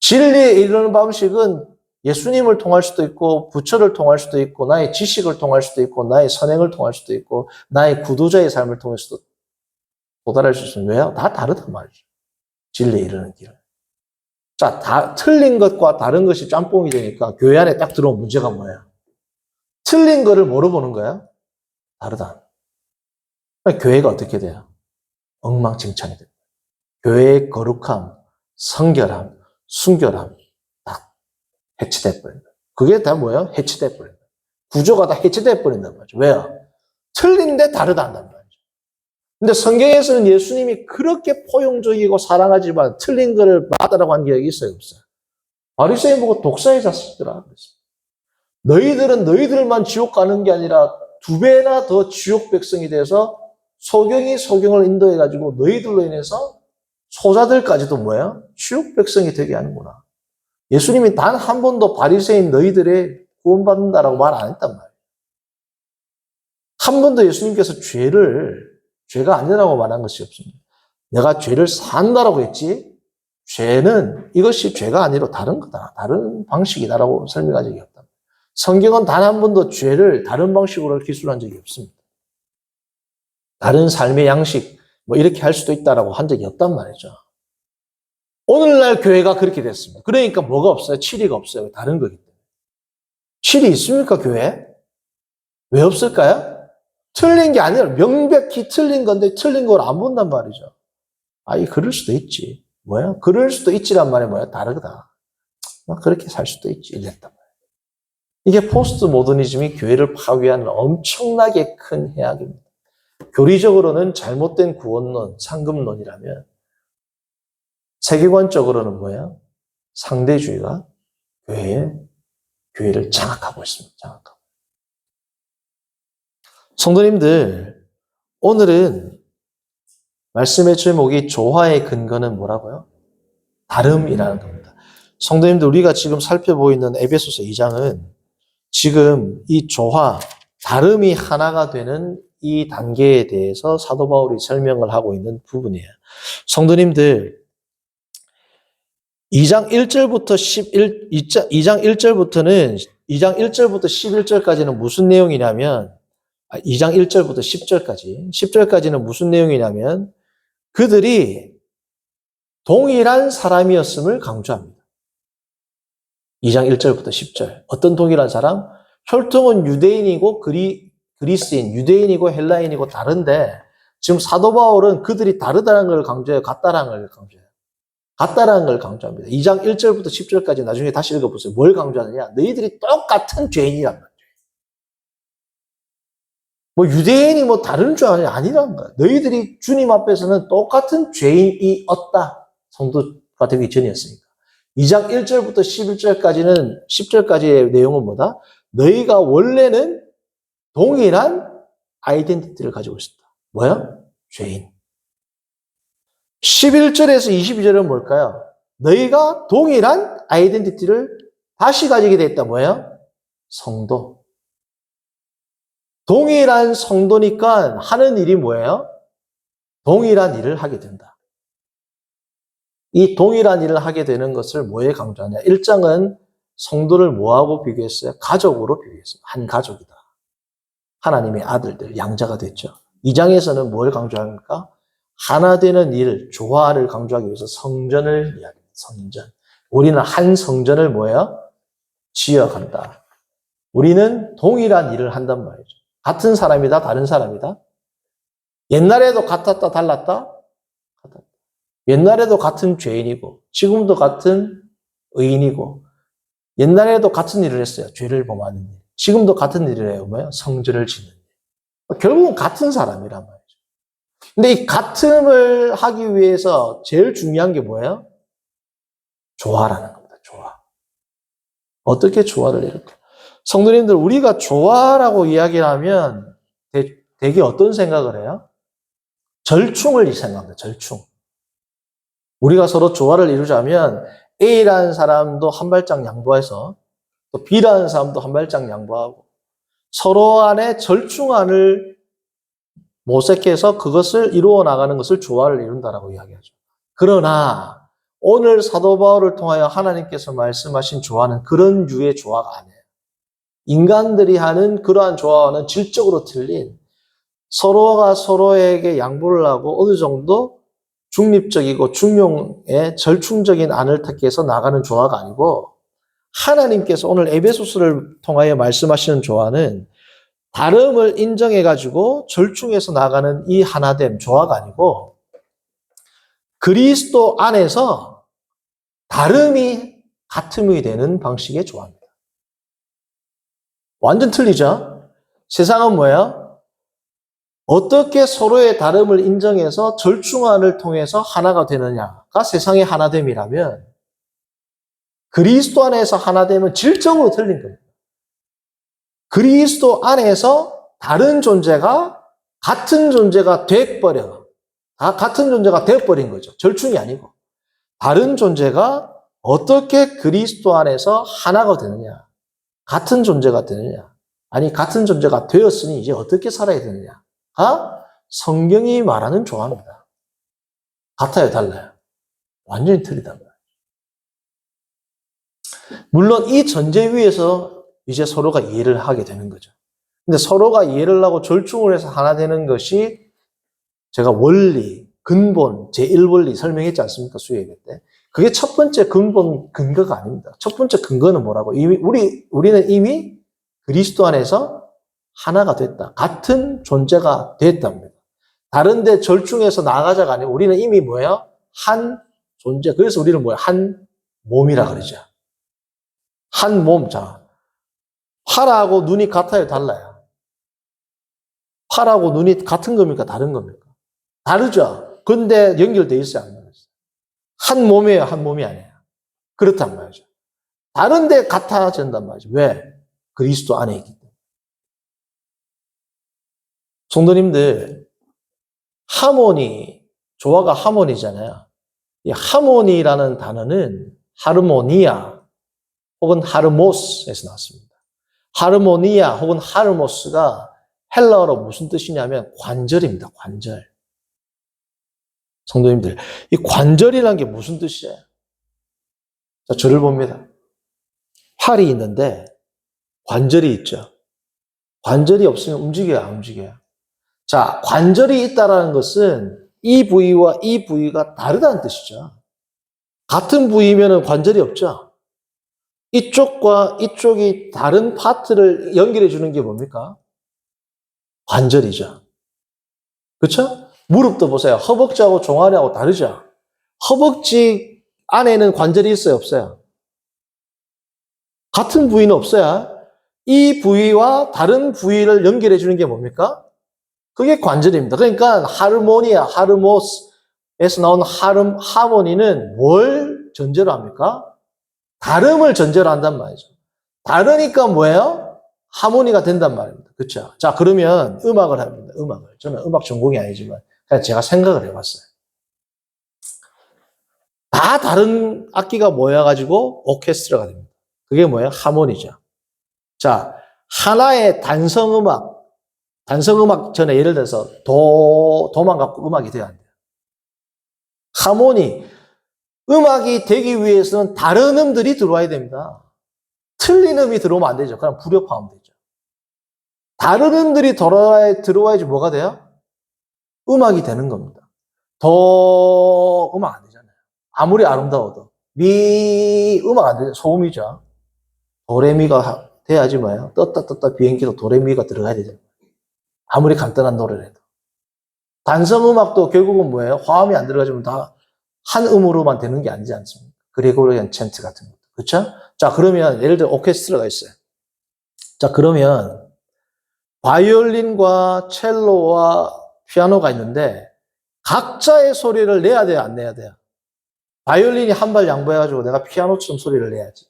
진리에 이르는 방식은 예수님을 통할 수도 있고 부처를 통할 수도 있고 나의 지식을 통할 수도 있고 나의 선행을 통할 수도 있고 나의 구도자의 삶을 통해서도 도달할 수 있습니다. 왜요? 다 다르단 말이죠. 진리에 이르는 길은. 자, 틀린 것과 다른 것이 짬뽕이 되니까 교회 안에 딱 들어온 문제가 뭐예요? 틀린 거를 뭐로 보는 거야? 다르다. 교회가 어떻게 돼요? 엉망진창이 됩니다. 교회의 거룩함, 성결함, 순결함 다 해치돼 버린다. 그게 다 뭐예요? 해치돼 버린다. 구조가 다 해치돼 버린단 말이죠. 왜요? 틀린데 다르다 한단 말이죠. 근데 성경에서는 예수님이 그렇게 포용적이고 사랑하지만 틀린 거를 맞다라고 한 기억이 있어요, 없어요? 바리새인 보고 독사의 자식들아. 너희들은 너희들만 지옥 가는 게 아니라 2배나 더 지옥 백성이 돼서 소경이 소경을 인도해가지고 너희들로 인해서 소자들까지도 뭐야? 지옥 백성이 되게 하는구나. 예수님이 단 한 번도 바리새인 너희들의 구원받는다라고 말 안 했단 말이에요. 한 번도 예수님께서 죄가 아니라고 말한 것이 없습니다. 내가 죄를 산다라고 했지 죄는 이것이 죄가 아니라 다른 거다. 다른 방식이다라고 설명한 적이 없다. 성경은 단 한 번도 죄를 다른 방식으로 기술한 적이 없습니다. 다른 삶의 양식 뭐 이렇게 할 수도 있다라고 한 적이 없단 말이죠. 오늘날 교회가 그렇게 됐습니다. 그러니까 뭐가 없어요? 치리가 없어요. 다른 거기 때문에. 치리 있습니까, 교회? 왜 없을까요? 틀린 게 아니라 명백히 틀린 건데 틀린 걸 안 본단 말이죠. 그럴 수도 있지. 뭐야? 그럴 수도 있지란 말이 뭐야? 다르다. 그렇게 살 수도 있지. 이랬단 말이에요. 이게 포스트 모더니즘이 교회를 파괴하는 엄청나게 큰 해악입니다. 교리적으로는 잘못된 구원론, 상급론이라면 세계관적으로는 뭐예요? 상대주의가 교회를 장악하고 있습니다. 장악하고. 성도님들, 오늘은 말씀의 제목이 조화의 근거는 뭐라고요? 다름이라는 겁니다. 성도님들, 우리가 지금 살펴보고 있는 에베소서 2장은 지금 이 조화, 다름이 하나가 되는 이 단계에 대해서 사도 바울이 설명을 하고 있는 부분이에요. 성도님들, 2장 1절부터 2장 1절부터 11절까지는 무슨 내용이냐면 2장 1절부터 10절까지는 무슨 내용이냐면 그들이 동일한 사람이었음을 강조합니다. 2장 1절부터 10절. 어떤 동일한 사람? 혈통은 유대인이고 그리스인, 유대인이고 헬라인이고 다른데 지금 사도 바울은 그들이 다르다는 걸 강조해요. 같다라는 걸 강조해요. 같다라는 걸 강조합니다. 2장 1절부터 10절까지 나중에 다시 읽어보세요. 뭘 강조하느냐? 너희들이 똑같은 죄인이란 말이에요. 유대인이 다른 죄인이 아니라는 거야. 너희들이 주님 앞에서는 똑같은 죄인이었다. 성도가 되기 전이었으니까. 2장 1절부터 10절까지의 내용은 뭐다? 너희가 원래는 동일한 아이덴티티를 가지고 있었다. 뭐야? 죄인. 11절에서 22절은 뭘까요? 너희가 동일한 아이덴티티를 다시 가지게 됐다. 뭐예요? 성도. 동일한 성도니까 하는 일이 뭐예요? 동일한 일을 하게 된다. 이 동일한 일을 하게 되는 것을 뭐에 강조하냐? 1장은 성도를 뭐하고 비교했어요? 가족으로 비교했어요. 한 가족이다. 하나님의 아들들, 양자가 됐죠. 2장에서는 뭘 강조합니까? 하나 되는 일, 조화를 강조하기 위해서 성전을 이야기합니다. 성전. 우리는 한 성전을 뭐예요? 지어간다. 우리는 동일한 일을 한단 말이죠. 같은 사람이다, 다른 사람이다? 옛날에도 같았다, 달랐다? 같았다. 옛날에도 같은 죄인이고, 지금도 같은 의인이고, 옛날에도 같은 일을 했어요. 죄를 범하는 일. 지금도 같은 일을 해요. 뭐예요? 성전을 짓는 일. 결국은 같은 사람이란 말이죠. 근데 이 같음을 하기 위해서 제일 중요한 게 뭐예요? 조화라는 겁니다. 조화. 어떻게 조화를 이룰까? 성도님들, 우리가 조화라고 이야기를 하면 되게 어떤 생각을 해요? 절충을 생각합니다. 절충. 우리가 서로 조화를 이루자면 A라는 사람도 한 발짝 양보해서 또 B라는 사람도 한 발짝 양보하고 서로 간의 절충안을 모색해서 그것을 이루어 나가는 것을 조화를 이룬다라고 이야기하죠. 그러나 오늘 사도 바울을 통하여 하나님께서 말씀하신 조화는 그런 유의 조화가 아니에요. 인간들이 하는 그러한 조화와는 질적으로 틀린 서로가 서로에게 양보를 하고 어느 정도 중립적이고 중용의 절충적인 안을 택해서 나가는 조화가 아니고 하나님께서 오늘 에베소서를 통하여 말씀하시는 조화는 다름을 인정해가지고 절충해서 나가는 이 하나됨 조화가 아니고 그리스도 안에서 다름이 같음이 되는 방식의 조화입니다. 완전 틀리죠? 세상은 뭐예요? 어떻게 서로의 다름을 인정해서 절충안을 통해서 하나가 되느냐가 세상의 하나됨이라면 그리스도 안에서 하나됨은 질적으로 틀린 겁니다. 그리스도 안에서 다른 존재가 같은 존재가 돼버려. 같은 존재가 되어버린 거죠. 절충이 아니고. 다른 존재가 어떻게 그리스도 안에서 하나가 되느냐. 같은 존재가 되느냐. 아니, 같은 존재가 되었으니 이제 어떻게 살아야 되느냐가 성경이 말하는 조화입니다. 같아요, 달라요? 완전히 틀리단 말이에요. 물론 이 전제 위에서 이제 서로가 이해를 하게 되는 거죠. 근데 서로가 이해를 하고 절충을 해서 하나 되는 것이 제가 원리, 근본, 제1원리 설명했지 않습니까? 수요예배 때. 그게 첫 번째 근본, 근거가 아닙니다. 첫 번째 근거는 뭐라고? 우리는 이미 그리스도 안에서 하나가 됐다. 같은 존재가 됐답니다. 다른데 절충해서 나가자가 아니고 우리는 이미 뭐예요? 한 존재. 그래서 우리는 뭐예요? 한 몸이라 그러죠. 한 몸. 자, 팔하고 눈이 같아요? 달라요? 팔하고 눈이 같은 겁니까? 다른 겁니까? 다르죠? 근데 연결되어 있어요? 안 되어있어요? 한 몸이에요? 한 몸이 아니에요? 그렇단 말이죠. 다른데 같아진단 말이죠. 왜? 그리스도 안에 있기 때문에. 성도님들, 하모니, 조화가 하모니잖아요. 이 하모니라는 단어는 하르모니아 혹은 하르모스에서 나왔습니다. 하르모니아 혹은 하르모스가 헬라어로 무슨 뜻이냐면 관절입니다. 관절. 성도님들, 이 관절이라는 게 무슨 뜻이에요? 자, 저를 봅니다. 팔이 있는데 관절이 있죠. 관절이 없으면 움직여요, 안 움직여요? 자, 관절이 있다는 것은 이 부위와 이 부위가 다르다는 뜻이죠. 같은 부위면 관절이 없죠. 이쪽과 이쪽이 다른 파트를 연결해 주는 게 뭡니까? 관절이죠. 그렇죠? 무릎도 보세요. 허벅지하고 종아리하고 다르죠. 허벅지 안에는 관절이 있어요, 없어요? 같은 부위는 없어야 이 부위와 다른 부위를 연결해 주는 게 뭡니까? 그게 관절입니다. 그러니까 하르모니아, 하르모스에서 나온 하모니는 뭘 전제로 합니까? 다름을 전제로 한단 말이죠. 다르니까 뭐예요? 하모니가 된단 말입니다. 그렇죠? 자, 그러면 음악을 합니다. 음악을. 저는 음악 전공이 아니지만 그냥 제가 생각을 해봤어요. 다 다른 악기가 모여가지고 오케스트라가 됩니다. 그게 뭐예요? 하모니죠. 자, 하나의 단성음악 전에 예를 들어서 도만 갖고 음악이 돼야 안 돼요. 하모니, 음악이 되기 위해서는 다른 음들이 들어와야 됩니다. 틀린 음이 들어오면 안 되죠. 그럼 불협화음 되죠. 다른 음들이 들어와야지 뭐가 돼요? 음악이 되는 겁니다. 음악 안 되잖아요. 아무리 아름다워도. 음악 안 되죠. 소음이죠. 도레미가 돼야지 뭐예요? 떴다 비행기도 도레미가 들어가야 되잖아요. 아무리 간단한 노래를 해도. 단성음악도 결국은 뭐예요? 화음이 안 들어가지면 다 한 음으로만 되는 게 아니지 않습니까? 그레고리안 챈트 같은 것도. 그렇죠? 자, 그러면 예를 들어 오케스트라가 있어요. 자, 그러면 바이올린과 첼로와 피아노가 있는데 각자의 소리를 내야 돼요, 안 내야 돼요? 바이올린이 한 발 양보해가지고 내가 피아노처럼 소리를 내야지.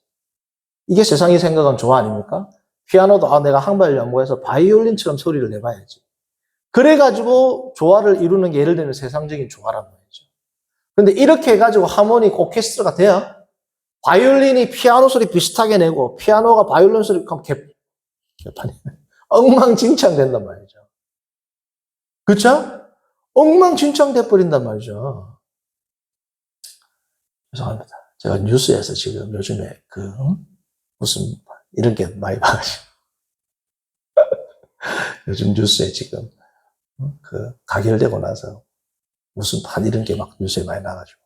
이게 세상이 생각한 조화 아닙니까? 피아노도 내가 한 발 양보해서 바이올린처럼 소리를 내봐야지. 그래가지고 조화를 이루는 게 예를 들면 세상적인 조화란 말이죠. 근데 이렇게 해가지고 하모닉 오케스트라가 돼야 바이올린이 피아노 소리 비슷하게 내고 피아노가 바이올린 소리 하면 개판이 엉망진창 된단 말이죠. 그쵸? 엉망진창 돼버린단 말이죠. 죄송합니다. 제가 뉴스에서 지금 요즘에 무슨 이런 게 많이 봐가지고 요즘 뉴스에 지금 가결되고 나서 무슨 판 이런 게 막 뉴스에 많이 나가지고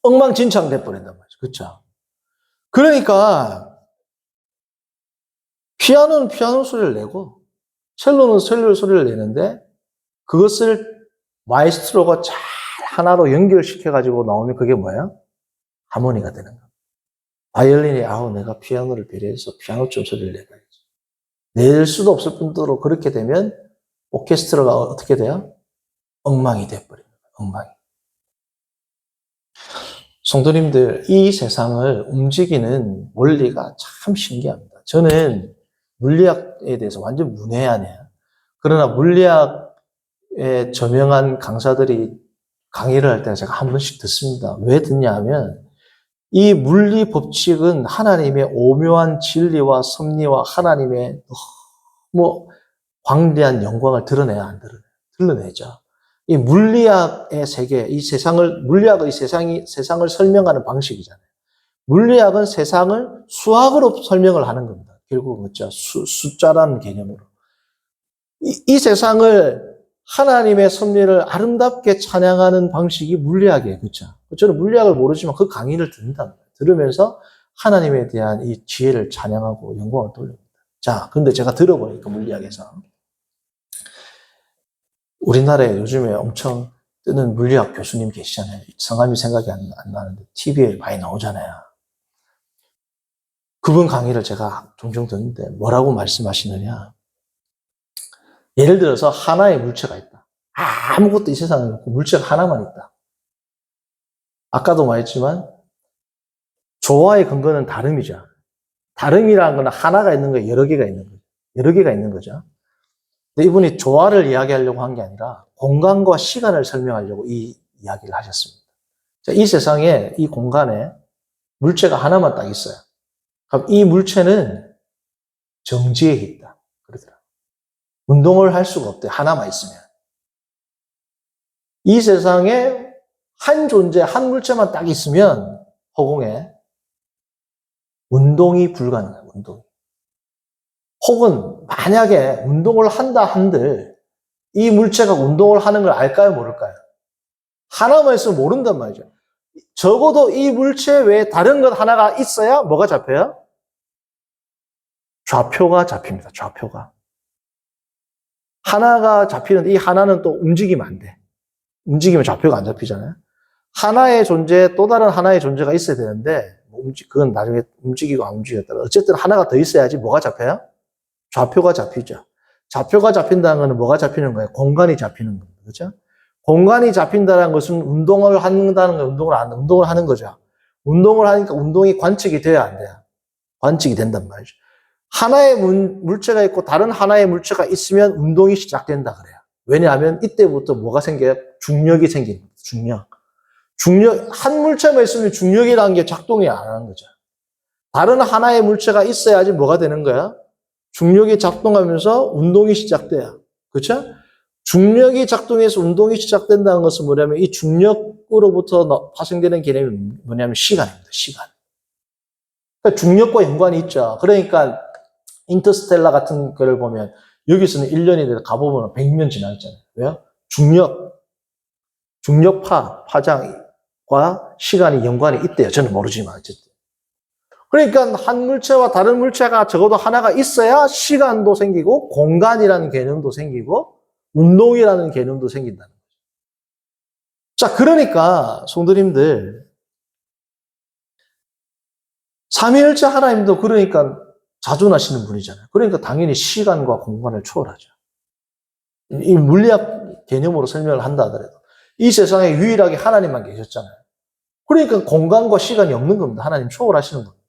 엉망진창 돼버린단 말이죠. 그쵸? 그러니까 피아노는 피아노 소리를 내고 첼로는 첼로 소리를 내는데 그것을 마에스트로가 잘 하나로 연결시켜가지고 나오면 그게 뭐야? 하모니가 되는 거야. 바이올린이 내가 피아노를 배려해서 피아노처럼 소리를 내야지. 낼 수도 없을 뿐더러 그렇게 되면 오케스트라가 어떻게 돼요? 엉망이 돼버립니다. 엉망이. 성도님들, 이 세상을 움직이는 원리가 참 신기합니다. 저는 물리학에 대해서 완전 문외한이에요. 그러나 물리학에 저명한 강사들이 강의를 할 때는 제가 한 번씩 듣습니다. 왜 듣냐 하면 이 물리 법칙은 하나님의 오묘한 진리와 섭리와 하나님의 너무 광대한 영광을 드러내야 안 드러내요? 드러내죠. 이 물리학의 세계, 이 세상을, 물리학의 세상을 설명하는 방식이잖아요. 물리학은 세상을 수학으로 설명을 하는 겁니다. 결국은 뭐죠? 숫자라는 개념으로. 이 세상을 하나님의 섭리를 아름답게 찬양하는 방식이 물리학이에요. 그렇죠? 저는 물리학을 모르지만 그 강의를 듣는다. 들으면서 하나님에 대한 이 지혜를 찬양하고 영광을 돌립니다. 자, 근데 제가 들어보니까 물리학에서 우리나라에 요즘에 엄청 뜨는 물리학 교수님 계시잖아요. 성함이 생각이 안 나는데 TV에 많이 나오잖아요. 그분 강의를 제가 종종 듣는데 뭐라고 말씀하시느냐. 예를 들어서 하나의 물체가 있다. 아무것도 이 세상에 없고 물체가 하나만 있다. 아까도 말했지만 조화의 근거는 다름이죠. 다름이라는 건 하나가 있는 거예요. 여러 개가 있는 거죠. 여러 개가 있는 거죠. 근데 이분이 조화를 이야기하려고 한 게 아니라 공간과 시간을 설명하려고 이 이야기를 하셨습니다. 자, 이 세상에, 이 공간에 물체가 하나만 딱 있어요. 그럼 이 물체는 정지에 있다. 그러더라고요. 운동을 할 수가 없대요. 하나만 있으면. 이 세상에 한 존재, 한 물체만 딱 있으면 허공에 운동이 불가능해요. 운동이. 혹은 만약에 운동을 한다 한들 이 물체가 운동을 하는 걸 알까요? 모를까요? 하나만 있으면 모른단 말이죠. 적어도 이 물체 외에 다른 것 하나가 있어야 뭐가 잡혀요? 좌표가 잡힙니다. 좌표가. 하나가 잡히는데 이 하나는 또 움직이면 안 돼. 움직이면 좌표가 안 잡히잖아요. 하나의 존재, 또 다른 하나의 존재가 있어야 되는데 그건 나중에 움직이고 안 움직이고 따라 어쨌든 하나가 더 있어야지 뭐가 잡혀요? 좌표가 잡히죠. 좌표가 잡힌다는 것은 뭐가 잡히는 거예요? 공간이 잡히는 겁니다. 그렇죠? 공간이 잡힌다는 것은 운동을 한다는 거 운동을 하는 거죠. 운동을 하니까 운동이 관측이 돼야 안 돼요. 관측이 된단 말이죠. 하나의 물체가 있고 다른 하나의 물체가 있으면 운동이 시작된다 그래요. 왜냐하면 이때부터 뭐가 생겨요? 중력이 생깁니다. 중력, 한 물체만 있으면 중력이라는 게 작동이 안 하는 거죠. 다른 하나의 물체가 있어야지 뭐가 되는 거야? 중력이 작동하면서 운동이 시작돼요. 그렇죠? 중력이 작동해서 운동이 시작된다는 것은 뭐냐면 이 중력으로부터 파생되는 개념이 뭐냐면 시간입니다. 시간. 그러니까 중력과 연관이 있죠. 그러니까 인터스텔라 같은 거를 보면 여기서는 1년이 돼서 가보면 100년 지나 있잖아요. 왜요? 중력파, 파장과 시간이 연관이 있대요. 저는 모르지만 어쨌든. 그러니까 한 물체와 다른 물체가 적어도 하나가 있어야 시간도 생기고 공간이라는 개념도 생기고 운동이라는 개념도 생긴다는 거죠. 자, 그러니까 성도님들 삼위일체 하나님도 그러니까 자존하시는 분이잖아요. 그러니까 당연히 시간과 공간을 초월하죠. 이 물리학 개념으로 설명을 한다 하더라도 이 세상에 유일하게 하나님만 계셨잖아요. 그러니까 공간과 시간이 없는 겁니다. 하나님 초월하시는 겁니다.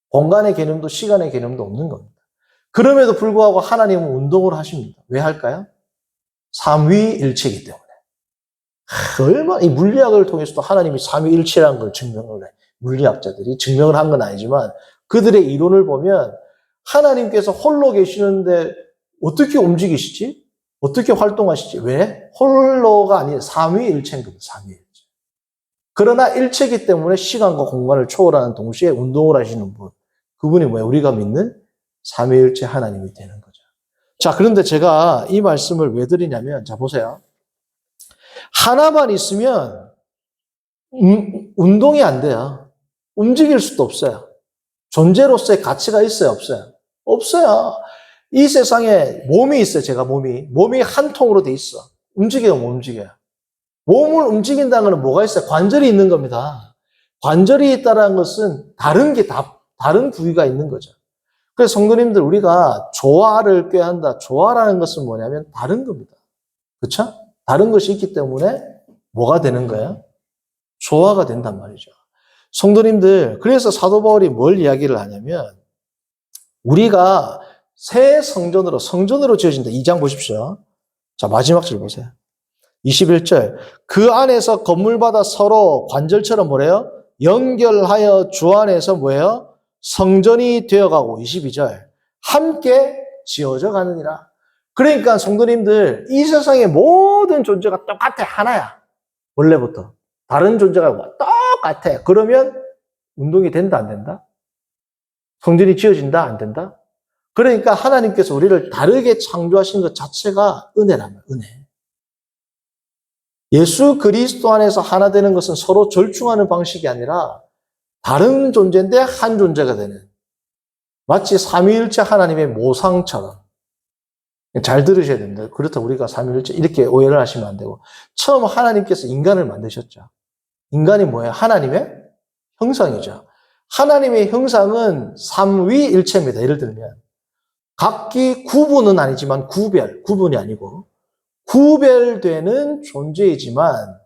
공간의 개념도 시간의 개념도 없는 겁니다. 그럼에도 불구하고 하나님은 운동을 하십니다. 왜 할까요? 삼위일체이기 때문에. 얼마나 이 물리학을 통해서도 하나님이 삼위일체라는 걸 증명을 해. 물리학자들이 증명을 한 건 아니지만 그들의 이론을 보면 하나님께서 홀로 계시는데 어떻게 움직이시지? 어떻게 활동하시지? 왜? 홀로가 아닌 삼위일체인 겁니다. 삼위일체. 그러나 일체이기 때문에 시간과 공간을 초월하는 동시에 운동을 하시는 분. 그분이 뭐예요? 우리가 믿는 삼위일체 하나님이 되는 거죠. 자, 그런데 제가 이 말씀을 왜 드리냐면, 자, 보세요. 하나만 있으면 운동이 안 돼요. 움직일 수도 없어요. 존재로서의 가치가 있어요, 없어요? 없어요. 이 세상에 몸이 있어요, 제가 몸이. 몸이 한 통으로 돼 있어. 움직여요, 못 움직여요? 몸을 움직인다는 건 뭐가 있어요? 관절이 있는 겁니다. 관절이 있다는 것은 다른 부위가 있는 거죠. 그래서 성도님들, 우리가 조화를 꾀한다. 조화라는 것은 뭐냐면 다른 겁니다. 그렇죠? 다른 것이 있기 때문에 뭐가 되는 거예요? 조화가 된단 말이죠. 성도님들, 그래서 사도 바울이 뭘 이야기를 하냐면 우리가 새 성전으로 지어진다. 2장 보십시오. 자, 마지막 줄 보세요. 21절. 그 안에서 건물마다 서로 관절처럼 뭐래요? 연결하여 주 안에서 뭐예요? 성전이 되어가고 22절. 함께 지어져 가느니라. 그러니까 성도님들, 이 세상의 모든 존재가 똑같아. 하나야. 원래부터. 다른 존재가 똑같아. 그러면 운동이 된다, 안 된다? 성전이 지어진다, 안 된다? 그러니까 하나님께서 우리를 다르게 창조하신 것 자체가 은혜란 말이에요. 은혜. 예수 그리스도 안에서 하나 되는 것은 서로 절충하는 방식이 아니라 다른 존재인데 한 존재가 되는, 마치 삼위일체 하나님의 모상처럼. 잘 들으셔야 됩니다. 그렇다고 우리가 삼위일체 이렇게 오해를 하시면 안 되고, 처음 하나님께서 인간을 만드셨죠. 인간이 뭐예요? 하나님의 형상이죠. 하나님의 형상은 삼위일체입니다. 예를 들면 각기 구분은 아니지만 구분이 아니고 구별되는 존재이지만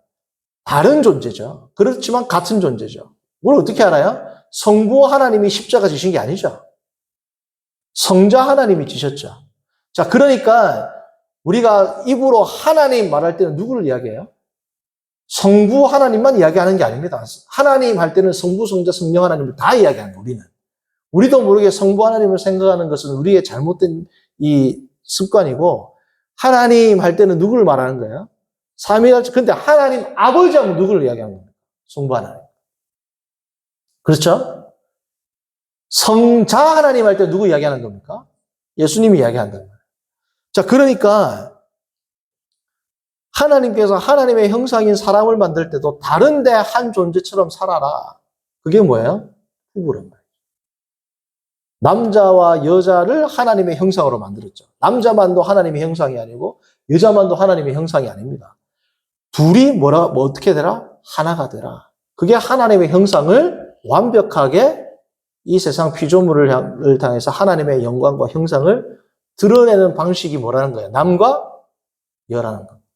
다른 존재죠. 그렇지만 같은 존재죠. 그걸 어떻게 알아요? 성부 하나님이 십자가 지신 게 아니죠. 성자 하나님이 지셨죠. 자, 그러니까 우리가 입으로 하나님 말할 때는 누구를 이야기해요? 성부 하나님만 이야기하는 게 아닙니다. 하나님 할 때는 성부, 성자, 성령 하나님을 다 이야기하는 거예요, 우리는. 우리도 모르게 성부 하나님을 생각하는 것은 우리의 잘못된 이 습관이고, 하나님 할 때는 누구를 말하는 거예요? 삼위일체. 근데 하나님 아버지 하면 누구를 이야기하는 거예요? 성부 하나님. 그렇죠? 성자 하나님 할 때 누구 이야기하는 겁니까? 예수님이 이야기한다는 거예요. 자, 그러니까 하나님께서 하나님의 형상인 사람을 만들 때도 다른데 한 존재처럼 살아라. 그게 뭐예요? 부부란 말이에요. 남자와 여자를 하나님의 형상으로 만들었죠. 남자만도 하나님의 형상이 아니고 여자만도 하나님의 형상이 아닙니다. 둘이 어떻게 되라? 하나가 되라. 그게 하나님의 형상을 완벽하게 이 세상 피조물을 향해서 하나님의 영광과 형상을 드러내는 방식이 뭐라는 거예요? 남과 여라는 겁니다.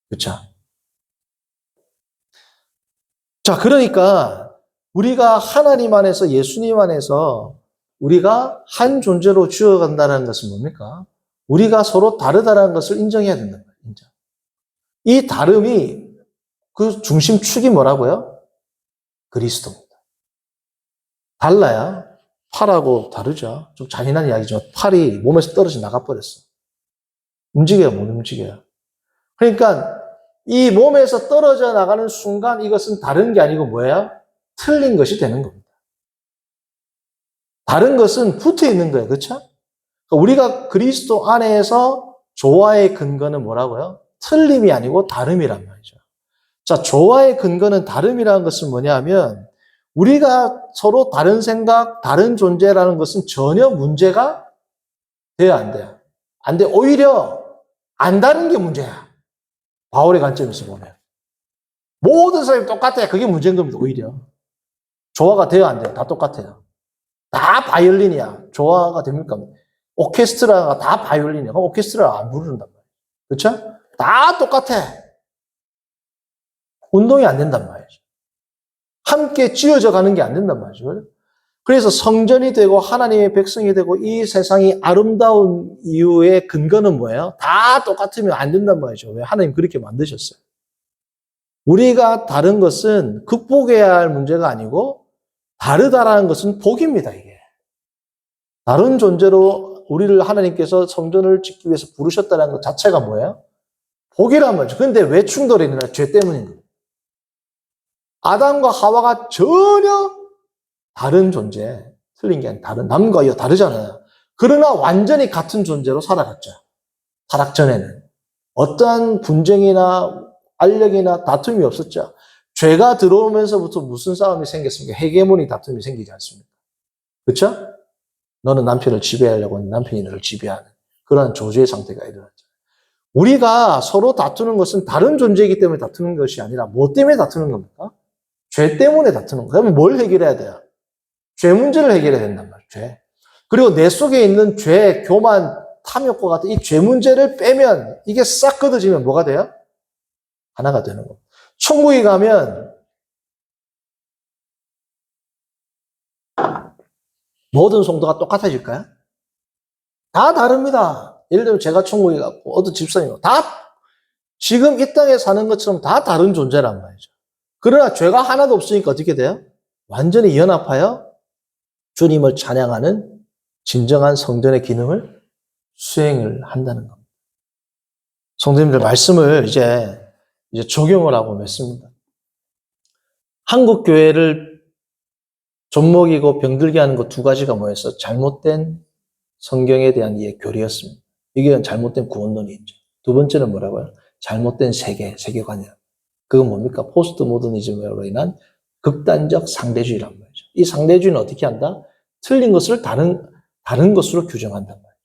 그렇죠? 자, 그러니까 우리가 하나님 안에서, 예수님 안에서 우리가 한 존재로 지어간다는 것은 뭡니까? 우리가 서로 다르다는 것을 인정해야 된다는 거예요. 인정. 이 다름이 그 중심축이 뭐라고요? 그리스도입니다. 달라요. 팔하고 다르죠. 좀 잔인한 이야기죠. 팔이 몸에서 떨어져 나가버렸어. 움직여요, 못 움직여요. 그러니까 이 몸에서 떨어져 나가는 순간 이것은 다른 게 아니고 뭐예요? 틀린 것이 되는 겁니다. 다른 것은 붙어 있는 거예요. 그렇죠? 우리가 그리스도 안에서 조화의 근거는 뭐라고요? 틀림이 아니고 다름이란 말이죠. 자, 조화의 근거는 다름이라는 것은 뭐냐면 우리가 서로 다른 생각, 다른 존재라는 것은 전혀 문제가 돼야 안 돼요. 안 돼. 오히려 안 다른 게 문제야. 바울의 관점에서 보면. 모든 사람이 똑같아요. 그게 문제인 겁니다. 오히려. 조화가 돼야 안 돼요. 다 똑같아요. 다 바이올린이야. 조화가 됩니까? 오케스트라가 다 바이올린이야. 그럼 오케스트라 안 부른단 말이에요. 그렇죠? 다 똑같아. 운동이 안 된단 말이죠. 함께 찌어져 가는 게 안 된단 말이죠. 그래서 성전이 되고 하나님의 백성이 되고 이 세상이 아름다운 이유의 근거는 뭐예요? 다 똑같으면 안 된단 말이죠. 왜? 하나님 그렇게 만드셨어요. 우리가 다른 것은 극복해야 할 문제가 아니고 다르다라는 것은 복입니다, 이게. 다른 존재로 우리를 하나님께서 성전을 짓기 위해서 부르셨다는 것 자체가 뭐예요? 복이란 말이죠. 그런데 왜 충돌이 일어나요? 죄 때문인 거예요. 아담과 하와가 전혀 다른 존재, 틀린 게 아니라 남과 여와 다르잖아요. 그러나 완전히 같은 존재로 살아갔죠. 타락 전에는. 어떠한 분쟁이나 알력이나 다툼이 없었죠. 죄가 들어오면서부터 무슨 싸움이 생겼습니까? 헤게모니 다툼이 생기지 않습니까? 그렇죠? 너는 남편을 지배하려고 하는 남편이 너를 지배하는 그런 조주의 상태가 일어났죠. 우리가 서로 다투는 것은 다른 존재이기 때문에 다투는 것이 아니라 뭐 때문에 다투는 겁니까? 죄 때문에 다투는 거예요. 그러면 뭘 해결해야 돼요? 죄 문제를 해결해야 된단 말이에요. 죄. 그리고 내 속에 있는 죄, 교만, 탐욕과 같은 이 죄 문제를 빼면 이게 싹 걷어지면 뭐가 돼요? 하나가 되는 겁니다. 천국에 가면 모든 성도가 똑같아질까요? 다 다릅니다. 예를 들면 제가 천국에 갔고 어떤 집사님 다 지금 이 땅에 사는 것처럼 다 다른 존재란 말이죠. 그러나 죄가 하나도 없으니까 어떻게 돼요? 완전히 연합하여 주님을 찬양하는 진정한 성전의 기능을 수행을 한다는 겁니다. 성도님들 말씀을 이제 적용을 하고 맺습니다. 한국 교회를 좀먹이고 병들게 하는 것 두 가지가 뭐였어? 잘못된 성경에 대한 교리였습니다. 이게 잘못된 구원론이죠. 두 번째는 뭐라고요? 잘못된 세계관이야. 그건 뭡니까? 포스트 모더니즘으로 인한 극단적 상대주의란 말이죠. 이 상대주의는 어떻게 한다? 틀린 것을 다른 것으로 규정한단 말이죠.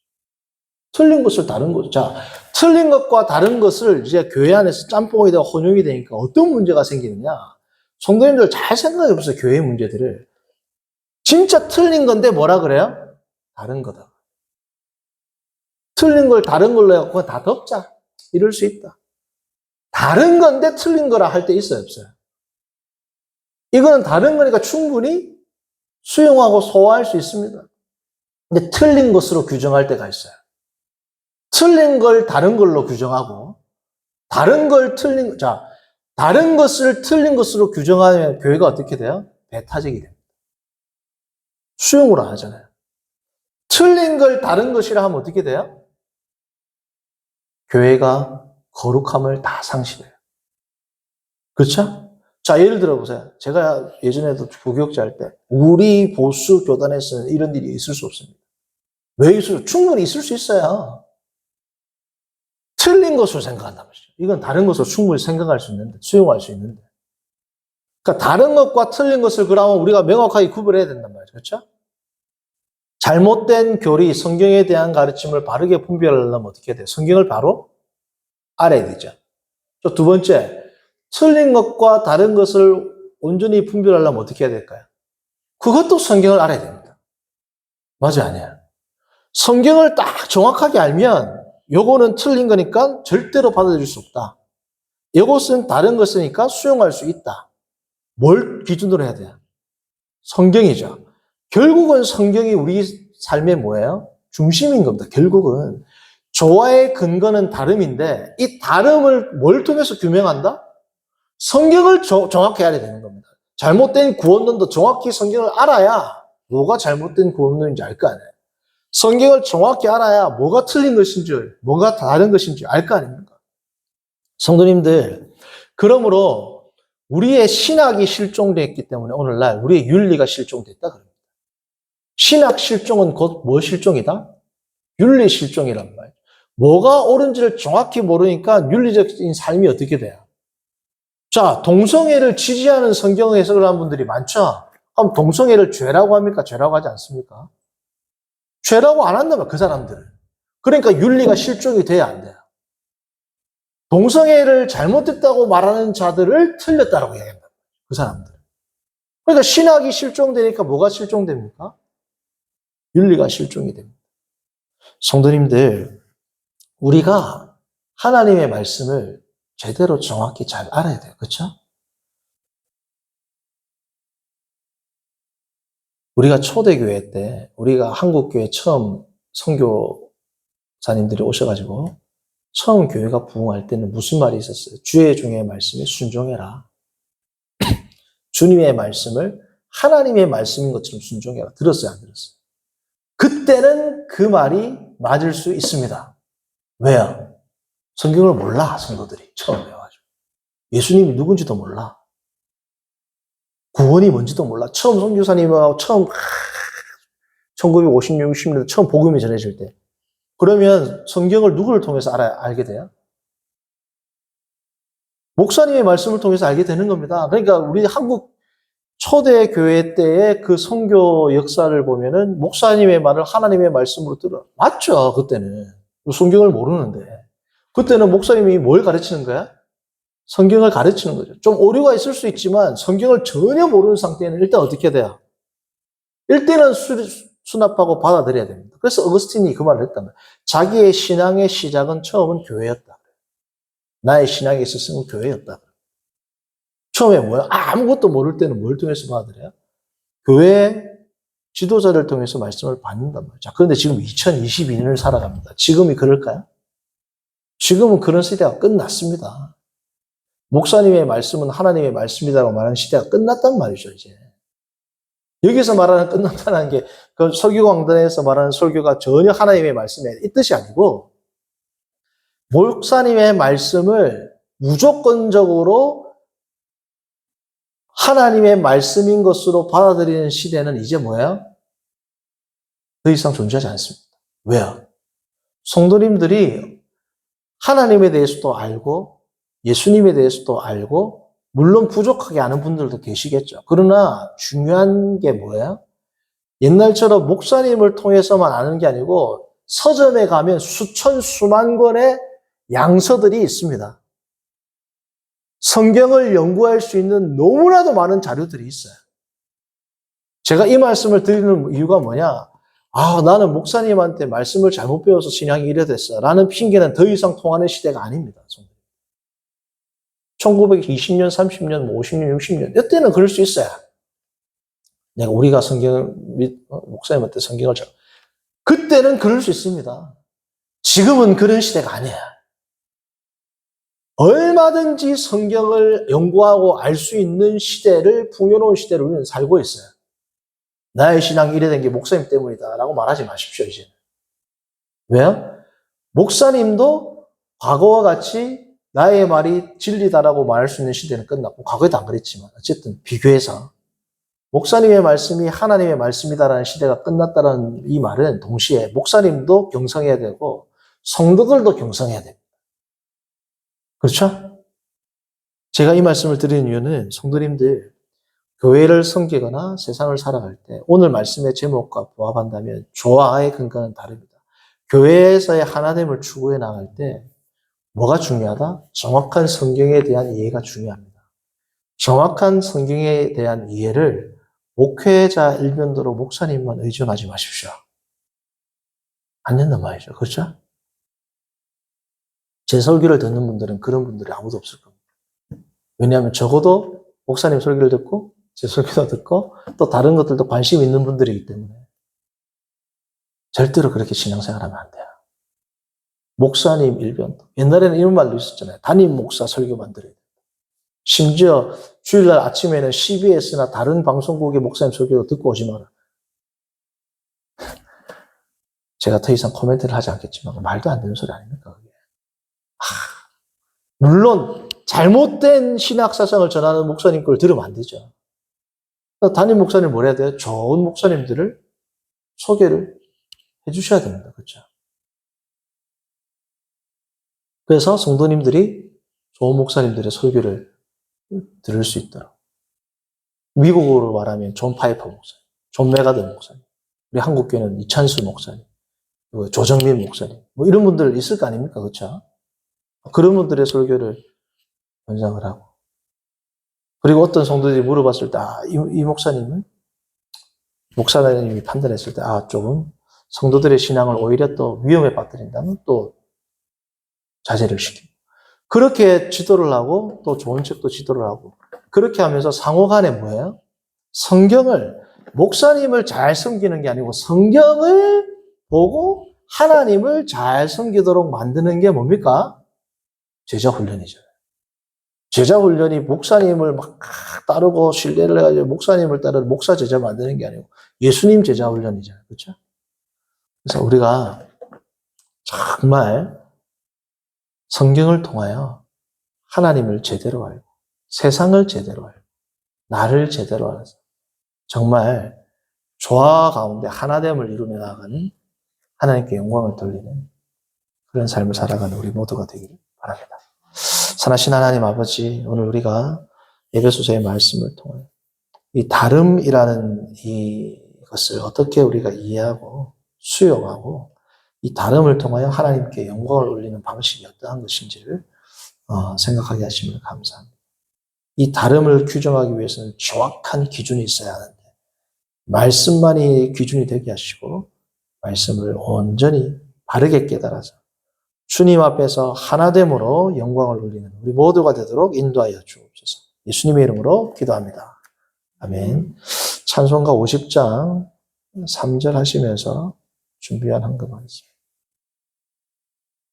틀린 것을 다른 것. 자, 틀린 것과 다른 것을 이제 교회 안에서 짬뽕이 되고 혼용이 되니까 어떤 문제가 생기느냐? 성도님들 잘 생각해 보세요. 교회 문제들을. 진짜 틀린 건데 뭐라 그래요? 다른 거다. 틀린 걸 다른 걸로 해갖고 다 덮자. 이럴 수 있다. 다른 건데 틀린 거라 할 때 있어요, 없어요? 이거는 다른 거니까 충분히 수용하고 소화할 수 있습니다. 근데 틀린 것으로 규정할 때가 있어요. 틀린 걸 다른 걸로 규정하고, 다른 것을 틀린 것으로 규정하면 교회가 어떻게 돼요? 배타적이 됩니다. 수용을 안 하잖아요. 틀린 걸 다른 것이라 하면 어떻게 돼요? 교회가 거룩함을 다 상실해요. 그렇죠? 자, 예를 들어 보세요. 제가 예전에도 부교육자 할 때 우리 보수 교단에서는 이런 일이 있을 수 없습니다. 왜 충분히 있을 수 있어요. 틀린 것으로 생각한단 말이죠. 이건 다른 것으로 충분히 생각할 수 있는데, 수용할 수 있는데. 그러니까 다른 것과 틀린 것을 그러면 우리가 명확하게 구별해야 된단 말이죠. 그렇죠? 잘못된 교리, 성경에 대한 가르침을 바르게 분별하려면 어떻게 해야 돼요? 성경을 바로 알아야 되죠. 또 두 번째, 틀린 것과 다른 것을 온전히 분별하려면 어떻게 해야 될까요? 그것도 성경을 알아야 됩니다. 맞아요, 아니에요? 성경을 딱 정확하게 알면 요거는 틀린 거니까 절대로 받아들일 수 없다. 이것은 다른 것이니까 수용할 수 있다. 뭘 기준으로 해야 돼요? 성경이죠. 결국은 성경이 우리 삶의 뭐예요? 중심인 겁니다. 결국은 조화의 근거는 다름인데 이 다름을 뭘 통해서 규명한다? 성경을 정확히 알아야 되는 겁니다. 잘못된 구원론도 정확히 성경을 알아야 뭐가 잘못된 구원론인지 알 거 아니에요. 성경을 정확히 알아야 뭐가 틀린 것인지, 뭐가 다른 것인지 알 거 아닙니까? 성도님들, 그러므로 우리의 신학이 실종됐기 때문에 오늘날 우리의 윤리가 실종됐다 그럽니다. 신학 실종은 곧 뭐 실종이다? 윤리 실종이란 말이에요. 뭐가 옳은지를 정확히 모르니까 윤리적인 삶이 어떻게 돼요? 자, 동성애를 지지하는 성경 해석을 하는 분들이 많죠? 그럼 동성애를 죄라고 합니까? 죄라고 하지 않습니까? 죄라고 안 한다면 그 사람들은. 그러니까 윤리가 실종이 돼야 안 돼요. 동성애를 잘못했다고 말하는 자들을 틀렸다라고 얘기합니다. 그 사람들. 그러니까 신학이 실종되니까 뭐가 실종됩니까? 윤리가 실종이 됩니다. 성도님들, 우리가 하나님의 말씀을 제대로 정확히 잘 알아야 돼요. 그렇죠? 우리가 초대교회 때, 우리가 한국교회 처음 선교사님들이 오셔가지고, 처음 교회가 부흥할 때는 무슨 말이 있었어요? 주의 종의 말씀에 순종해라. 주님의 말씀을 하나님의 말씀인 것처럼 순종해라. 들었어요, 안 들었어요? 그때는 그 말이 맞을 수 있습니다. 왜요? 성경을 몰라, 성도들이. 처음 배워가지고. 예수님이 누군지도 몰라. 구원이 뭔지도 몰라. 처음 선교사님하고 처음 1950년, 60년대 처음 복음이 전해질 때. 그러면 성경을 누구를 통해서 알게 돼요? 목사님의 말씀을 통해서 알게 되는 겁니다. 그러니까 우리 한국 초대 교회 때의 그 선교 역사를 보면은 목사님의 말을 하나님의 말씀으로 들어. 맞죠, 그때는. 성경을 모르는데. 그때는 목사님이 뭘 가르치는 거야? 성경을 가르치는 거죠. 좀 오류가 있을 수 있지만 성경을 전혀 모르는 상태에는 일단 어떻게 돼요? 일단은 수납하고 받아들여야 됩니다. 그래서 어거스틴이 그 말을 했단 말이에요. 자기의 신앙의 시작은 처음은 교회였다. 나의 신앙에 있었으면 교회였다. 처음에 뭐야? 아무것도 모를 때는 뭘 통해서 받아들여요? 교회 지도자를 통해서 말씀을 받는단 말이죠. 그런데 지금 2022년을 살아갑니다. 지금이 그럴까요? 지금은 그런 시대가 끝났습니다. 목사님의 말씀은 하나님의 말씀이다라고 말하는 시대가 끝났단 말이죠, 이제. 여기서 말하는 끝났다는 게, 그 설교강단에서 말하는 설교가 전혀 하나님의 말씀에 이 뜻이 아니고, 목사님의 말씀을 무조건적으로 하나님의 말씀인 것으로 받아들이는 시대는 이제 뭐예요? 더 이상 존재하지 않습니다. 왜요? 성도님들이 하나님에 대해서도 알고, 예수님에 대해서도 알고, 물론 부족하게 아는 분들도 계시겠죠. 그러나 중요한 게 뭐예요? 옛날처럼 목사님을 통해서만 아는 게 아니고 서점에 가면 수천, 수만 권의 양서들이 있습니다. 성경을 연구할 수 있는 너무나도 많은 자료들이 있어요. 제가 이 말씀을 드리는 이유가 뭐냐? 나는 목사님한테 말씀을 잘못 배워서 신앙이 이래 됐어. 라는 핑계는 더 이상 통하는 시대가 아닙니다. 1920년, 30년, 50년, 60년. 이때는 그럴 수 있어요. 우리가 목사님한테 성경을 그때는 그럴 수 있습니다. 지금은 그런 시대가 아니에요. 얼마든지 성경을 연구하고 알 수 있는 시대를, 풍요로운 시대를 우리는 살고 있어요. 나의 신앙이 이래 된 게 목사님 때문이다 라고 말하지 마십시오, 이제는. 왜요? 목사님도 과거와 같이 나의 말이 진리다라고 말할 수 있는 시대는 끝났고, 과거에도 안 그랬지만, 어쨌든 비교해서 목사님의 말씀이 하나님의 말씀이다라는 시대가 끝났다는 이 말은 동시에 목사님도 경성해야 되고, 성도들도 경성해야 됩니다. 그렇죠? 제가 이 말씀을 드리는 이유는 성도님들, 교회를 섬기거나 세상을 살아갈 때 오늘 말씀의 제목과 부합한다면 조화의 근간은 다릅니다. 교회에서의 하나됨을 추구해 나갈 때 뭐가 중요하다? 정확한 성경에 대한 이해가 중요합니다. 정확한 성경에 대한 이해를 목회자 일변도로 목사님만 의존하지 마십시오. 안 된단 말이죠. 그렇죠? 제 설교를 듣는 분들은 그런 분들이 아무도 없을 겁니다. 왜냐하면 적어도 목사님 설교를 듣고 제 설교도 듣고 또 다른 것들도 관심 있는 분들이기 때문에 절대로 그렇게 신앙생활하면 안 돼요. 목사님 일변도. 옛날에는 이런 말도 있었잖아요. 담임 목사 설교만 들어야 돼요. 심지어 주일날 아침에는 CBS나 다른 방송국의 목사님 설교도 듣고 오지 마라. 제가 더 이상 코멘트를 하지 않겠지만 말도 안 되는 소리 아닙니까? 그게. 물론 잘못된 신학 사상을 전하는 목사님 걸 들으면 안 되죠. 담임 목사님 뭘 해야 돼요? 좋은 목사님들을 소개를 해주셔야 됩니다. 그렇죠? 그래서 성도님들이 좋은 목사님들의 설교를 들을 수 있도록. 미국으로 말하면 존 파이퍼 목사님, 존 메가더 목사님, 우리 한국교회는 이찬수 목사님, 조정민 목사님, 뭐 이런 분들 있을 거 아닙니까? 그렇죠? 그런 분들의 설교를 권장을 하고. 그리고 어떤 성도들이 물어봤을 때, 이 목사님은 목사님이 판단했을 때, 조금 성도들의 신앙을 오히려 또 위험에 빠뜨린다면 또 자제를 시키고. 그렇게 지도를 하고 또 좋은 책도 지도를 하고 그렇게 하면서 상호 간에 뭐예요? 성경을 목사님을 잘 섬기는 게 아니고 성경을 보고 하나님을 잘 섬기도록 만드는 게 뭡니까? 제자 훈련이죠. 제자 훈련이 목사님을 막 따르고 신뢰를 해가지고 목사님을 따르는 목사 제자 만드는 게 아니고 예수님 제자 훈련이잖아요. 그렇죠? 그래서 우리가 정말 성경을 통하여 하나님을 제대로 알고 세상을 제대로 알고 나를 제대로 알아서 정말 조화 가운데 하나됨을 이루며 나아가는 하나님께 영광을 돌리는 그런 삶을 살아가는 우리 모두가 되기를 바랍니다. 선하신 하나님 아버지, 오늘 우리가 에베소서의 말씀을 통해 이 다름이라는 이것을 어떻게 우리가 이해하고 수용하고 이 다름을 통하여 하나님께 영광을 올리는 방식이 어떠한 것인지를 생각하게 하시면 감사합니다. 이 다름을 규정하기 위해서는 정확한 기준이 있어야 하는데 말씀만이 기준이 되게 하시고 말씀을 온전히 바르게 깨달아서 주님 앞에서 하나됨으로 영광을 올리는 우리 모두가 되도록 인도하여 주옵소서. 예수님의 이름으로 기도합니다. 아멘. 찬송가 50장 3절 하시면서 준비한 헌금하겠습니다.